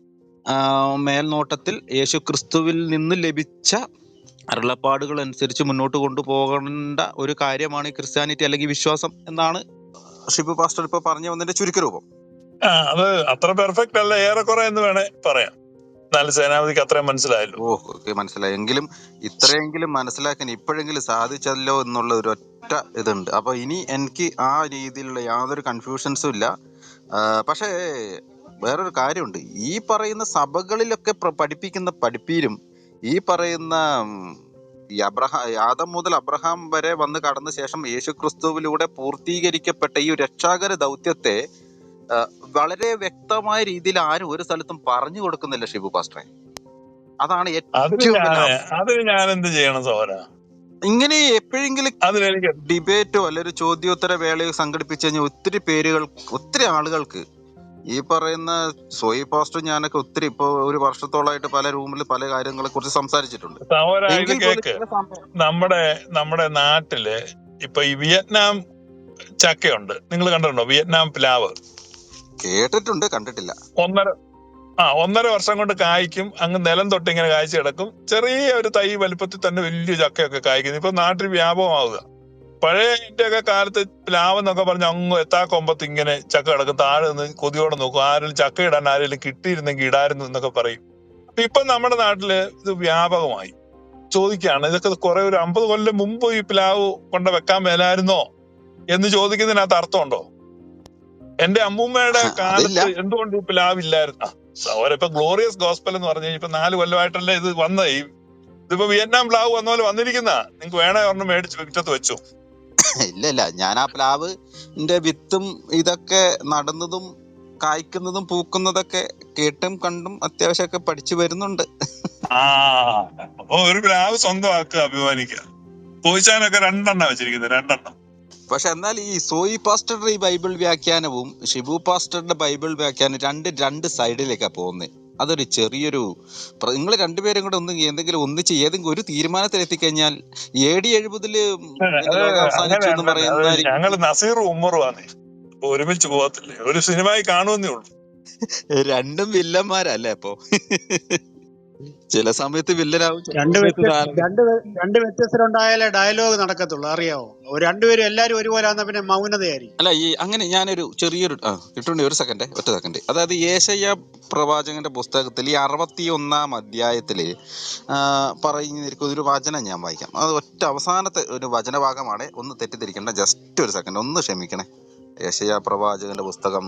മേൽനോട്ടത്തിൽ യേശുക്രിസ്തുവിൽ നിന്ന് ലഭിച്ച അരുളപ്പാടുകൾ അനുസരിച്ച് മുന്നോട്ട് കൊണ്ടുപോകേണ്ട ഒരു കാര്യമാണ് ഈ ക്രിസ്ത്യാനിറ്റി അല്ലെങ്കിൽ വിശ്വാസം എന്നാണ് ഷിബു പാസ്റ്റർ ഇപ്പൊ പറഞ്ഞു വന്നതിന്റെ ചുരുക്കരൂപം. അത് അത്ര പെർഫെക്റ്റ് അല്ല, ഏറെക്കുറെ എന്ന് വേണേ പറയാം. എന്നാലും സേനാപതിക്ക് അത്രയും മനസ്സിലായല്ലോ. ഓക്കെ, മനസ്സിലായി. എങ്കിലും ഇത്രയെങ്കിലും മനസ്സിലാക്കാൻ ഇപ്പോഴെങ്കിലും സാധിച്ചല്ലോ എന്നുള്ള ഒരു ഒറ്റ ഇതുണ്ട്. അപ്പൊ ഇനി എനിക്ക് ആ രീതിയിലുള്ള യാതൊരു കൺഫ്യൂഷൻസും ഇല്ല. പക്ഷേ വേറൊരു കാര്യമുണ്ട്. ഈ പറയുന്ന സഭകളിലൊക്കെ പഠിപ്പിക്കുന്ന പഠിപ്പീരും ഈ പറയുന്ന ഈ ആദം മുതൽ അബ്രഹാം വരെ വന്ന് കടന്ന ശേഷം യേശുക്രിസ്തുവിലൂടെ പൂർത്തീകരിക്കപ്പെട്ട ഈ രക്ഷാകര ദൗത്യത്തെ വളരെ വ്യക്തമായ രീതിയിൽ ആരും ഒരു സ്ഥലത്തും പറഞ്ഞു കൊടുക്കുന്നില്ല ഷിബു പാസ്റ്ററെ. അതാണ് അതിന് ഞാൻ എന്ത് ചെയ്യണം സോര? ഇങ്ങനെ എപ്പോഴെങ്കിലും ഡിബേറ്റോ അല്ലെങ്കിൽ ചോദ്യോത്തര വേളയോ സംഘടിപ്പിച്ചു കഴിഞ്ഞാൽ ഒത്തിരി ആളുകൾക്ക് ഈ പറയുന്ന സോയി പാസ്റ്റർ ഞാനൊക്കെ ഒത്തിരി ഇപ്പൊ ഒരു വർഷത്തോളമായിട്ട് പല റൂമിൽ പല കാര്യങ്ങളെ കുറിച്ച് സംസാരിച്ചിട്ടുണ്ട്. നമ്മുടെ നാട്ടില് ഇപ്പൊ ഈ വിയറ്റ്നാം ചക്കയുണ്ട്, നിങ്ങൾ കണ്ടിട്ടുണ്ടോ? വിയറ്റ്നാം പ്ലാവ് കേട്ടിട്ടുണ്ട്, കണ്ടിട്ടില്ല. 1.5 വർഷം കൊണ്ട് കായ്ക്കും. അങ്ങ് നിലം തൊട്ട് ഇങ്ങനെ കായ്ച്ചു കിടക്കും. ചെറിയ ഒരു തൈ വലുപ്പത്തിൽ തന്നെ വലിയ ചക്കയൊക്കെ കായ്ക്കുന്നു. ഇപ്പൊ നാട്ടിൽ വ്യാപകമാവുക. പഴയ ഇന്ത്യയൊക്കെ കാലത്ത് പ്ലാവ് എന്നൊക്കെ പറഞ്ഞ് അങ്ങ് എത്താക്കൊമ്പത്ത് ഇങ്ങനെ ചക്ക കിടക്കും. താഴെ നിന്ന് കൊതിയോടെ നോക്കും, ആരെങ്കിലും ചക്ക ഇടാൻ ആരെങ്കിലും കിട്ടിയിരുന്നെങ്കിൽ ഇടായിരുന്നു എന്നൊക്കെ പറയും. ഇപ്പൊ നമ്മുടെ നാട്ടില് ഇത് വ്യാപകമായി. ചോദിക്കുകയാണ്, ഇതൊക്കെ കുറെ ഒരു 50 കൊല്ലം മുമ്പ് ഈ പ്ലാവ് കൊണ്ട് വെക്കാൻ മേലായിരുന്നോ എന്ന് ചോദിക്കുന്നതിനകത്ത് അർത്ഥമുണ്ടോ? എന്റെ അമ്മൂമ്മയുടെ കാലത്ത് എന്തുകൊണ്ട് ഈ പ്ലാവ് ഇല്ലായിരുന്നു? അവരിപ്പോ ഗ്ലോറിയസ് ഗോസ്പൽ എന്ന് പറഞ്ഞു കഴിഞ്ഞാൽ ഇപ്പൊ 4 കൊല്ലമായിട്ടല്ലേ ഇത് വന്നത്. ഇതിപ്പോ വിയറ്റ്നാം പ്ലാവ് വന്ന പോലെ വന്നിരിക്കുന്ന. നിങ്ങൾക്ക് വേണേ ഒരെണ്ണം മേടിച്ച് വിറ്റത്ത് വെച്ചു. ഇല്ല, ഞാൻ ആ പ്ലാവിന്റെ വിത്തും ഇതൊക്കെ നടുന്നതും കായ്ക്കുന്നതും പൂക്കുന്നതൊക്കെ കേട്ടും കണ്ടും അത്യാവശ്യമൊക്കെ പഠിച്ചു വരുന്നുണ്ട്. അപ്പൊ ഒരു പ്ലാവ് സ്വന്തമാക്കുക, അഭിമാനിക്കുക. പോയിച്ചാനൊക്കെ 2 എണ്ണം വെച്ചിരിക്കുന്നത്, 2 എണ്ണം. പക്ഷെ എന്നാൽ ഈ സോയി പാസ്റ്ററുടെ ഈ ബൈബിൾ വ്യാഖ്യാനവും ഷിബു പാസ്റ്ററുടെ ബൈബിൾ വ്യാഖ്യാനം രണ്ട് സൈഡിലേക്കാ പോകുന്നത്. അതൊരു ചെറിയൊരു നിങ്ങൾ രണ്ടുപേരും കൂടെ എന്തെങ്കിലും ഒന്നിച്ച് ഏതെങ്കിലും ഒരു തീരുമാനത്തിൽ എത്തിക്കഴിഞ്ഞാൽ AD 70 അവസാനിച്ചു എന്ന് പറയുന്ന ഞങ്ങള് നസീറും ഉമ്മറുമാണ്, ഒരുമിച്ച് പോകത്തില്ലേ? ഒരു സിനിമയിൽ കാണുമെന്നേ ഉള്ളൂ. രണ്ടും വില്ലന്മാരല്ലേ? അപ്പൊ ചില സമയത്ത് വില്ലനാവും. രണ്ട് വ്യത്യസ്തരുണ്ടായാലേ ഡയലോഗ് നടക്കത്തുള്ളൂ, അറിയാവോ? രണ്ടുപേരും എല്ലാരും ഒരുപോലെ പിന്നെ മൗനതയായിരിക്കും. അല്ല, ഈ അങ്ങനെ ഞാനൊരു ചെറിയൊരു കിട്ടുണ്ടി ഒറ്റ സെക്കൻഡ്. അതായത് യേശയ്യാ പ്രവാചകന്റെ പുസ്തകത്തിൽ ഈ 61-ാം അധ്യായത്തില് പറയുന്ന ഒരു വചനം ഞാൻ വായിക്കാം. അത് ഒറ്റ അവസാനത്തെ ഒരു വചനഭാഗമാണ്. ഒന്ന് തെറ്റിദ്ധരിക്കണ്ട, ജസ്റ്റ് ഒരു സെക്കൻഡ്, ഒന്ന് ക്ഷമിക്കണേ. യേശയ്യാ പ്രവാചകന്റെ പുസ്തകം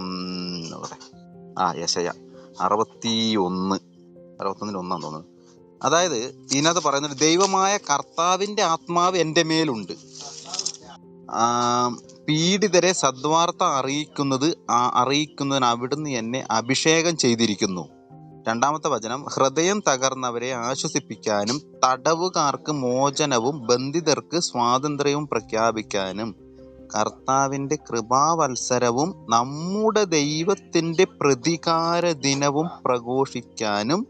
യേശയ്യാ 61:1 തോന്നുന്നു. അതായത് ഇതിനകത്ത് പറയുന്നത്, ദൈവമായ കർത്താവിന്റെ ആത്മാവ് എൻ്റെ മേലുണ്ട്, പീഡിതരെ സദ്വാർത്ത അറിയിക്കുന്നതിന് അവിടുന്ന് എന്നെ അഭിഷേകം ചെയ്തിരിക്കുന്നു. 2-ാമത്തെ വചനം, ഹൃദയം തകർന്നവരെ ആശ്വസിപ്പിക്കാനും തടവുകാർക്ക് മോചനവും ബന്ധിതർക്ക് സ്വാതന്ത്ര്യവും പ്രഖ്യാപിക്കാനും കർത്താവിന്റെ കൃപാവത്സരവും നമ്മുടെ ദൈവത്തിന്റെ പ്രതികാര ദിനവും പ്രഘോഷിക്കാനും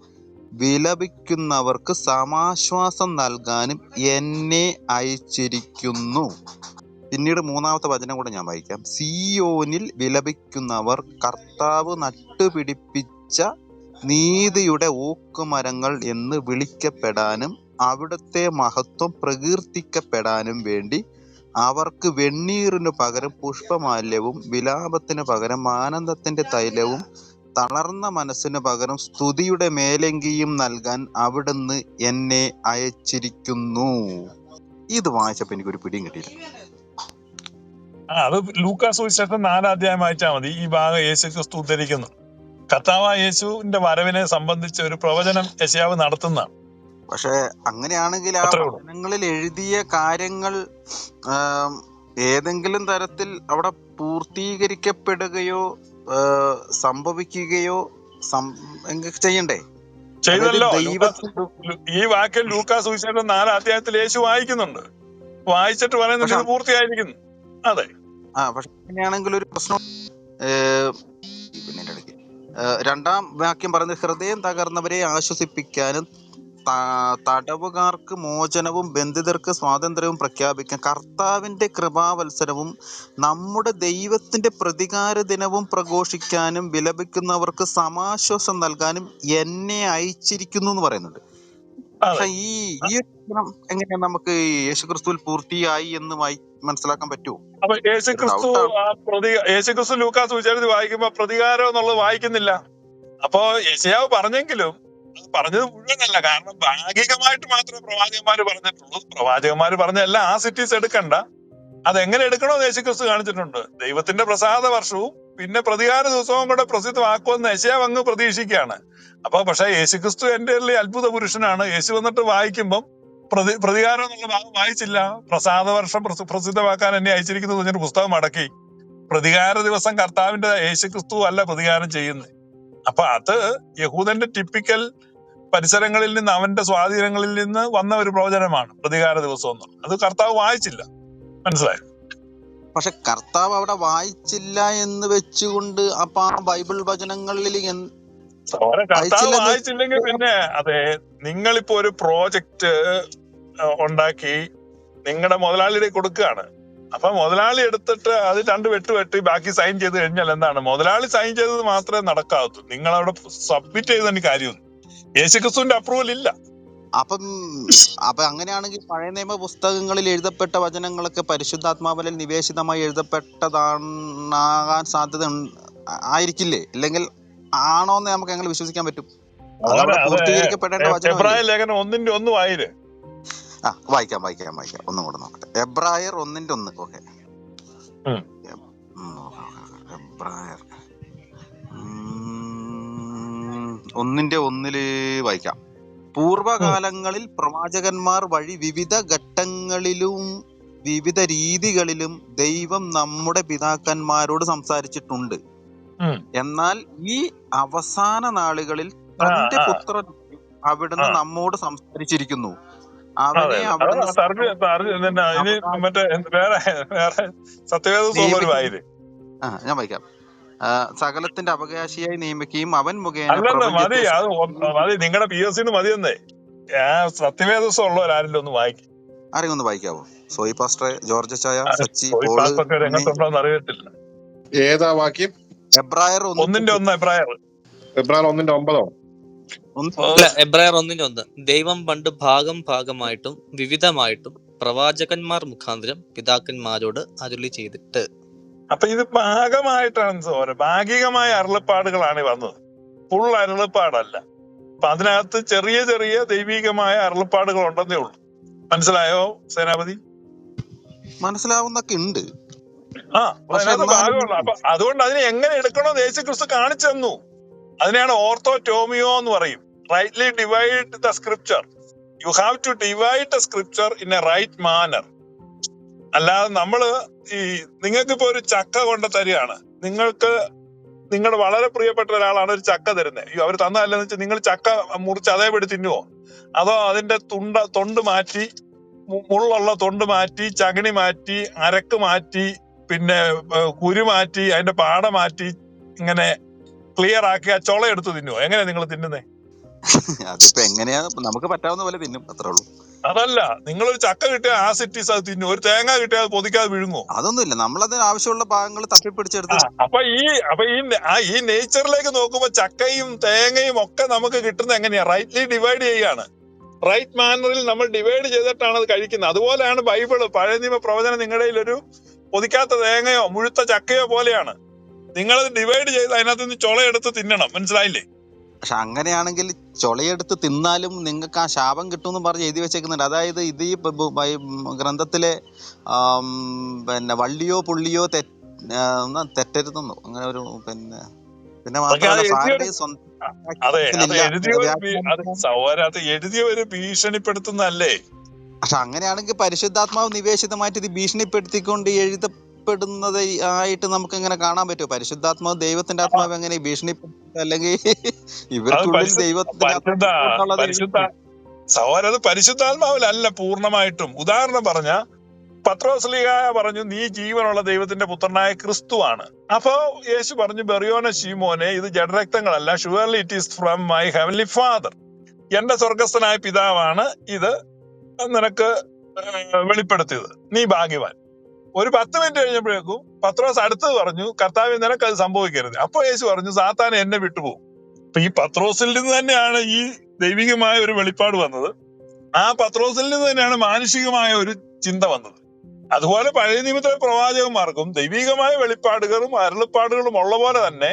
വിലപിക്കുന്നവർക്ക് സമാശ്വാസം നൽകാനും എന്നെ അയച്ചിരിക്കുന്നു. പിന്നീട് 3-ാമത്തെ വചനം കൂടെ ഞാൻ വായിക്കാം. സിയോനിൽ വിലപിക്കുന്നവർ കർത്താവ് നട്ടുപിടിപ്പിച്ച നീതിയുടെ ഓക്കുമരങ്ങൾ എന്ന് വിളിക്കപ്പെടാനും അവിടുത്തെ മഹത്വം പ്രകീർത്തിക്കപ്പെടാനും വേണ്ടി അവർക്ക് വെണ്ണീറിനു പകരം പുഷ്പമാല്യവും വിലാപത്തിന് പകരം ആനന്ദത്തിന്റെ തൈലവും തളർന്ന മനസ്സിന് പകരം സ്തുതിയുടെ മേലങ്കിയും നൽകാൻ അവിടുന്ന് എന്നെ അയച്ചിരിക്കുന്നു. ഇത് വായിച്ചപ്പോ എനിക്കൊരു പിടിയും കിട്ടിയില്ല. അത് ലൂക്കാ സുവിശേഷം 4-ാം അധ്യായം വായിച്ചാൽ മതി. ഈ ഭാഗം യേശു ക്രിസ്തു ഉദ്ധരിക്കുന്നു. കർത്താവായ യേശുവിന്റെ വരവിനെ സംബന്ധിച്ച ഒരു പ്രവചനം യെശയ്യാവ് നടത്തുന്നതാണ്. പക്ഷെ അങ്ങനെയാണെങ്കിൽ ആ അത്രേ ഉള്ളൂ. വചനങ്ങളിൽ എഴുതിയ കാര്യങ്ങൾ ഏതെങ്കിലും തരത്തിൽ അവിടെ പൂർത്തീകരിക്കപ്പെടുകയോ സംഭവിക്കുകയോ ചെയ്യണ്ടേ? ചെയ്തല്ലോ. ദൈവത്തിന് ഈ വാക്യം ലൂക്കാ സുവിശേഷം 4-ാം അധ്യായത്തിൽ യേശു വായിക്കുന്നുണ്ട്. വായിച്ചിട്ട് പറയുന്നുണ്ട് ഇത് പൂർത്തിയായിരിക്കുന്നു. അതെ. പക്ഷെ അങ്ങനെയാണെങ്കിൽ ഒരു പ്രശ്നം. പിന്നെ ഇടയ്ക്ക് 2-ാം വാക്യം പറയുന്നത് ഹൃദയം തകർന്നവരെ ആശ്വസിപ്പിക്കാനും തടവുകാർക്ക് മോചനവും ബന്ധിതർക്ക് സ്വാതന്ത്ര്യവും പ്രഖ്യാപിക്കാൻ കർത്താവിന്റെ കൃപാവത്സരവും നമ്മുടെ ദൈവത്തിന്റെ പ്രതികാര ദിനവും പ്രഘോഷിക്കാനും വിലപിക്കുന്നവർക്ക് സമാശ്വാസം നൽകാനും എന്നെ അയച്ചിരിക്കുന്നു എന്ന് പറയുന്നുണ്ട്. പക്ഷെ ഈ എങ്ങനെയാ നമുക്ക് യേശുക്രിസ്തുവിൽ പൂർത്തിയായി എന്ന് മനസ്സിലാക്കാൻ പറ്റുമോ? അപ്പൊ യേശുക്രിസ്തു ലൂക്കാ സുവിശേഷത്തിൽ വായിക്കുമ്പോ പ്രതികാരം എന്നുള്ളത് വായിക്കുന്നില്ല. അപ്പൊ യെശയ്യാവ് പറഞ്ഞെങ്കിലും അത് പറഞ്ഞത് മുഴുവനല്ല. കാരണം ഭാഗികമായിട്ട് മാത്രമേ പ്രവാചകന്മാര് പറഞ്ഞിട്ടുള്ളൂ. പ്രവാചകന്മാര് പറഞ്ഞ എല്ലാം ആ സിറ്റീസ് എടുക്കണ്ട, അതെങ്ങനെ എടുക്കണമെന്ന് യേശുക്രിസ്തു കാണിച്ചിട്ടുണ്ട്. ദൈവത്തിന്റെ പ്രസാദ വർഷവും പിന്നെ പ്രതികാര ദിവസവും കൂടെ പ്രസിദ്ധമാക്കുമെന്ന് യെശയ്യാവ് അങ്ങ് പ്രതീക്ഷിക്കുകയാണ്. അപ്പൊ പക്ഷെ യേശുക്രിസ്തു എന്റെ അത്ഭുത പുരുഷനാണ്. യേശു വന്നിട്ട് വായിക്കുമ്പം പ്രതികാരം എന്നുള്ള ഭാഗം വായിച്ചില്ല. പ്രസാദ വർഷം പ്രസിദ്ധമാക്കാൻ എന്നെ അയച്ചിരിക്കുന്നു പറഞ്ഞൊരു പുസ്തകം മടക്കി. പ്രതികാര ദിവസം കർത്താവിന്റെ യേശുക്രിസ്തു അല്ല പ്രതികാരം ചെയ്യുന്നത്. അപ്പൊ അത് യഹൂദന്റെ ടിപ്പിക്കൽ പരിസരങ്ങളിൽ നിന്ന് അവന്റെ സ്വാധീനങ്ങളിൽ നിന്ന് വന്ന ഒരു പ്രവചനമാണ് പ്രതികാര ദിവസം എന്നുള്ളത്. അത് കർത്താവ് വായിച്ചില്ല. മനസ്സിലായോ? പക്ഷെ കർത്താവ് അവിടെ വായിച്ചില്ല എന്ന് വെച്ചുകൊണ്ട് അപ്പൊ ആ ബൈബിൾ വചനങ്ങളിൽ കർത്താവ് വായിച്ചില്ലെങ്കിൽ പിന്നെ അതെ, നിങ്ങളിപ്പോ ഒരു പ്രോജക്റ്റ് ഉണ്ടാക്കി നിങ്ങളുടെ മുതലാളിയുടെ കൊടുക്കുകയാണ്. അപ്പൊ മുതലാളി എടുത്തിട്ട് അത് 2 വെട്ടി ബാക്കി സൈൻ ചെയ്ത് കഴിഞ്ഞാൽ എന്താണ്? മുതലാളി സൈൻ ചെയ്തത് മാത്രമേ നടക്കാവൂ. നിങ്ങൾ അവിടെ സബ്മിറ്റ് ചെയ്തതിന് കാര്യമൊന്നും യേശുക്രിസ്തുവിന്റെ അപ്രൂവൽ ഇല്ല. അപ്പൊ അങ്ങനെയാണെങ്കിൽ പഴയ നിയമ പുസ്തകങ്ങളിൽ എഴുതപ്പെട്ട വചനങ്ങളൊക്കെ പരിശുദ്ധാത്മാവിൽ നിവേശിതമായി എഴുതപ്പെട്ടതാകാൻ സാധ്യത ആയിരിക്കില്ലേ? ഇല്ലെങ്കിൽ ആണോന്ന് നമുക്ക് എങ്ങനെ വിശ്വസിക്കാൻ പറ്റും? പൂർത്തീകരിക്കപ്പെടേണ്ട എബ്രായ ലേഖനം 1:1 വായിര്. വായിക്കാം. ഒന്നും കൂടെ നോക്കട്ടെ. എബ്രായർ 1:1. ഓക്കെ, എബ്രായർ 1:1 വായിക്കാം. പൂർവകാലങ്ങളിൽ പ്രവാചകന്മാർ വഴി വിവിധ ഘട്ടങ്ങളിലും വിവിധ രീതികളിലും ദൈവം നമ്മുടെ പിതാക്കന്മാരോട് സംസാരിച്ചിട്ടുണ്ട്. എന്നാൽ ഈ അവസാന നാളുകളിൽ തന്റെ പുത്രൻ അവിടുന്ന് നമ്മോട് സംസാരിച്ചിരിക്കുന്നു. അവനെ ഞാൻ വായിക്കാം. സകലത്തിന്റെ അവകാശിയായി നിയമിക്കുകയും അവൻ മുഖേന നിങ്ങളുടെ PSC മതിയെന്നേ. സത്യവേദസം ഉള്ളവരാരെങ്കിലും ഒന്ന് വായിക്കും. ആരെങ്കിലും ഒന്ന് വായിക്കാവോ? സോയി പാസ്റ്റർ, ജോർജ് ചായ, സച്ചി, അറിയത്തില്ല. ഏതാ വാക്യം? എബ്രായർ 1:1. എബ്രായർ 1:9. എബ്രായർ 1:1. ദൈവം പണ്ട് ഭാഗമായിട്ടും വിവിധമായിട്ടും പ്രവാചകന്മാർ മുഖാന്തരം പിതാക്കന്മാരോട് അരുളി ചെയ്തിട്ട്. അപ്പൊ ഇത് ഭാഗമായിട്ടാണ് സോര, ഭാഗികമായ അരുളപ്പാടുകളാണ് വന്നത്, ഫുൾ അരുളപ്പാടല്ല. അപ്പൊ അതിനകത്ത് ചെറിയ ചെറിയ ദൈവികമായ അരുളപ്പാടുകൾ ഉണ്ടെന്നേ ഉള്ളൂ. മനസ്സിലായോ സേനാപതി? മനസ്സിലാവുന്നൊക്കെ ഉണ്ട്. അതിനകത്ത് ഭാഗമുള്ള. അപ്പൊ അതുകൊണ്ട് അതിനെ എങ്ങനെ എടുക്കണമെന്ന് യേശുക്രിസ്തു കാണിച്ചു തന്നു. അതിനെയാണ് ഓർത്തോടോമിയോ എന്ന് പറയും. Rightly divide the scripture. You have to divide the scripture in a right manner. അല്ലാതെ നമ്മള് നിങ്ങൾക്കിപ്പോ ഒരു ചക്ക കൊണ്ട് തരികയാണ്, നിങ്ങളുടെ വളരെ പ്രിയപ്പെട്ട ഒരാളാണ് ഒരു ചക്ക തരുന്നത്. അവർ തന്നതല്ലെന്ന് വെച്ചാൽ നിങ്ങൾ ചക്ക മുറിച്ച് അതേപടി തിന്നുവോ? അതോ അതിന്റെ തൊണ്ട് മാറ്റി, മുള്ളുള്ള തൊണ്ട് മാറ്റി, ചകിണി മാറ്റി, അരക്ക് മാറ്റി, പിന്നെ കുരു മാറ്റി അതിന്റെ പാട മാറ്റി ഇങ്ങനെ ക്ലിയർ ആക്കി ആ ചുള എടുത്ത് തിന്നുവോ? എങ്ങനെയാ നിങ്ങൾ തിന്നുന്നേ? അതിപ്പോ എങ്ങനെയാ നമുക്ക് പറ്റാവുന്ന പോലെ തിന്നും, അത്രേ ഉള്ളൂ. അതല്ല, നിങ്ങളൊരു ചക്ക കിട്ടിയാൽ ആസിറ്റീസ് അത് തിന്നു, ഒരു തേങ്ങ കിട്ടിയാൽ അത് പൊതിക്കാതെ വിഴുങ്ങോ? അതൊന്നുമില്ല, നമ്മളതിന് ആവശ്യമുള്ള ഭാഗങ്ങൾ തപ്പിപ്പിടിച്ചെടുത്ത്. അപ്പൊ ഈ നേച്ചറിലേക്ക് നോക്കുമ്പോ ചക്കയും തേങ്ങയും ഒക്കെ നമുക്ക് കിട്ടുന്നത് എങ്ങനെയാ? റൈറ്റ്ലി ഡിവൈഡ് ചെയ്യാണ്. റൈറ്റ് മാനറിൽ നമ്മൾ ഡിവൈഡ് ചെയ്തിട്ടാണ് അത് കഴിക്കുന്നത്. അതുപോലെയാണ് ബൈബിള്, പഴയ നിയമ പ്രവചനം നിങ്ങളുടെ ഒരു പൊതിക്കാത്ത തേങ്ങയോ മുഴുത്ത ചക്കയോ പോലെയാണ്. നിങ്ങളത് ഡിവൈഡ് ചെയ്ത് അതിനകത്ത് നിന്ന് ചുളയെടുത്ത് തിന്നണം, മനസ്സിലായില്ലേ? പക്ഷെ അങ്ങനെയാണെങ്കിൽ ചൊളയെടുത്ത് തിന്നാലും നിങ്ങൾക്ക് ആ ശാപം കിട്ടുമെന്ന് പറഞ്ഞ് എഴുതി വെച്ചേക്കുന്നുണ്ട്. അതായത് ഇത് ഈ ഗ്രന്ഥത്തിലെ പിന്നെ വള്ളിയോ പുള്ളിയോ തെറ്റരുതെന്നോ അങ്ങനെ ഒരു പിന്നെ മാത്രമല്ല എഴുതിയ ഒരു ഭീഷണിപ്പെടുത്തുന്നല്ലേ. പക്ഷെ അങ്ങനെയാണെങ്കിൽ പരിശുദ്ധാത്മാവ് നിവേശിതമായിട്ട് ഇത് ഭീഷണിപ്പെടുത്തിക്കൊണ്ട് എഴുതപ്പെടുന്നത് ആയിട്ട് നമുക്ക് എങ്ങനെ കാണാൻ പറ്റുമോ? പരിശുദ്ധാത്മാവ് ദൈവത്തിന്റെ ആത്മാവ് എങ്ങനെ ഭീഷണിപ്പെടുത്തുന്നത്? അല്ലെങ്കിൽ ഇവർക്കുള്ളിൽ ദൈവത്തിന്റെ സഹോദര, അത് പരിശുദ്ധാത്മാവിലല്ല പൂർണ്ണമായിട്ടും. ഉദാഹരണം പറഞ്ഞ പത്രോസ്ലീഹ പറഞ്ഞു, നീ ജീവനുള്ള ദൈവത്തിന്റെ പുത്രനായ ക്രിസ്തുവാണ്. അപ്പോ യേശു പറഞ്ഞു, ബെറിയോനെ ശീമോനെ, ഇത് ജഡരക്തങ്ങളല്ല, surely it is from my heavenly father, എന്റെ സ്വർഗസ്ഥനായ പിതാവാണ് ഇത് നിനക്ക് വെളിപ്പെടുത്തിയത്, നീ ഭാഗ്യവാൻ. ഒരു 10 മിനിറ്റ് കഴിഞ്ഞപ്പോഴേക്കും പത്രോസ് അടുത്തത് പറഞ്ഞു, കർത്താവേ നിനക്ക് അത് സംഭവിക്കരുത്. അപ്പൊ യേശു പറഞ്ഞു, സാത്താൻ എന്നെ വിട്ടുപോകും. അപ്പൊ ഈ പത്രോസിൽ നിന്ന് തന്നെയാണ് ഈ ദൈവികമായ ഒരു വെളിപ്പാട് വന്നത്. ആ പത്രോസിൽ നിന്ന് തന്നെയാണ് മാനുഷികമായ ഒരു ചിന്ത വന്നത്. അതുപോലെ പഴയ നിയമത്തിലെ പ്രവാചകന്മാർക്കും ദൈവികമായ വെളിപ്പാടുകളും അരുളപ്പാടുകളും ഉള്ള പോലെ തന്നെ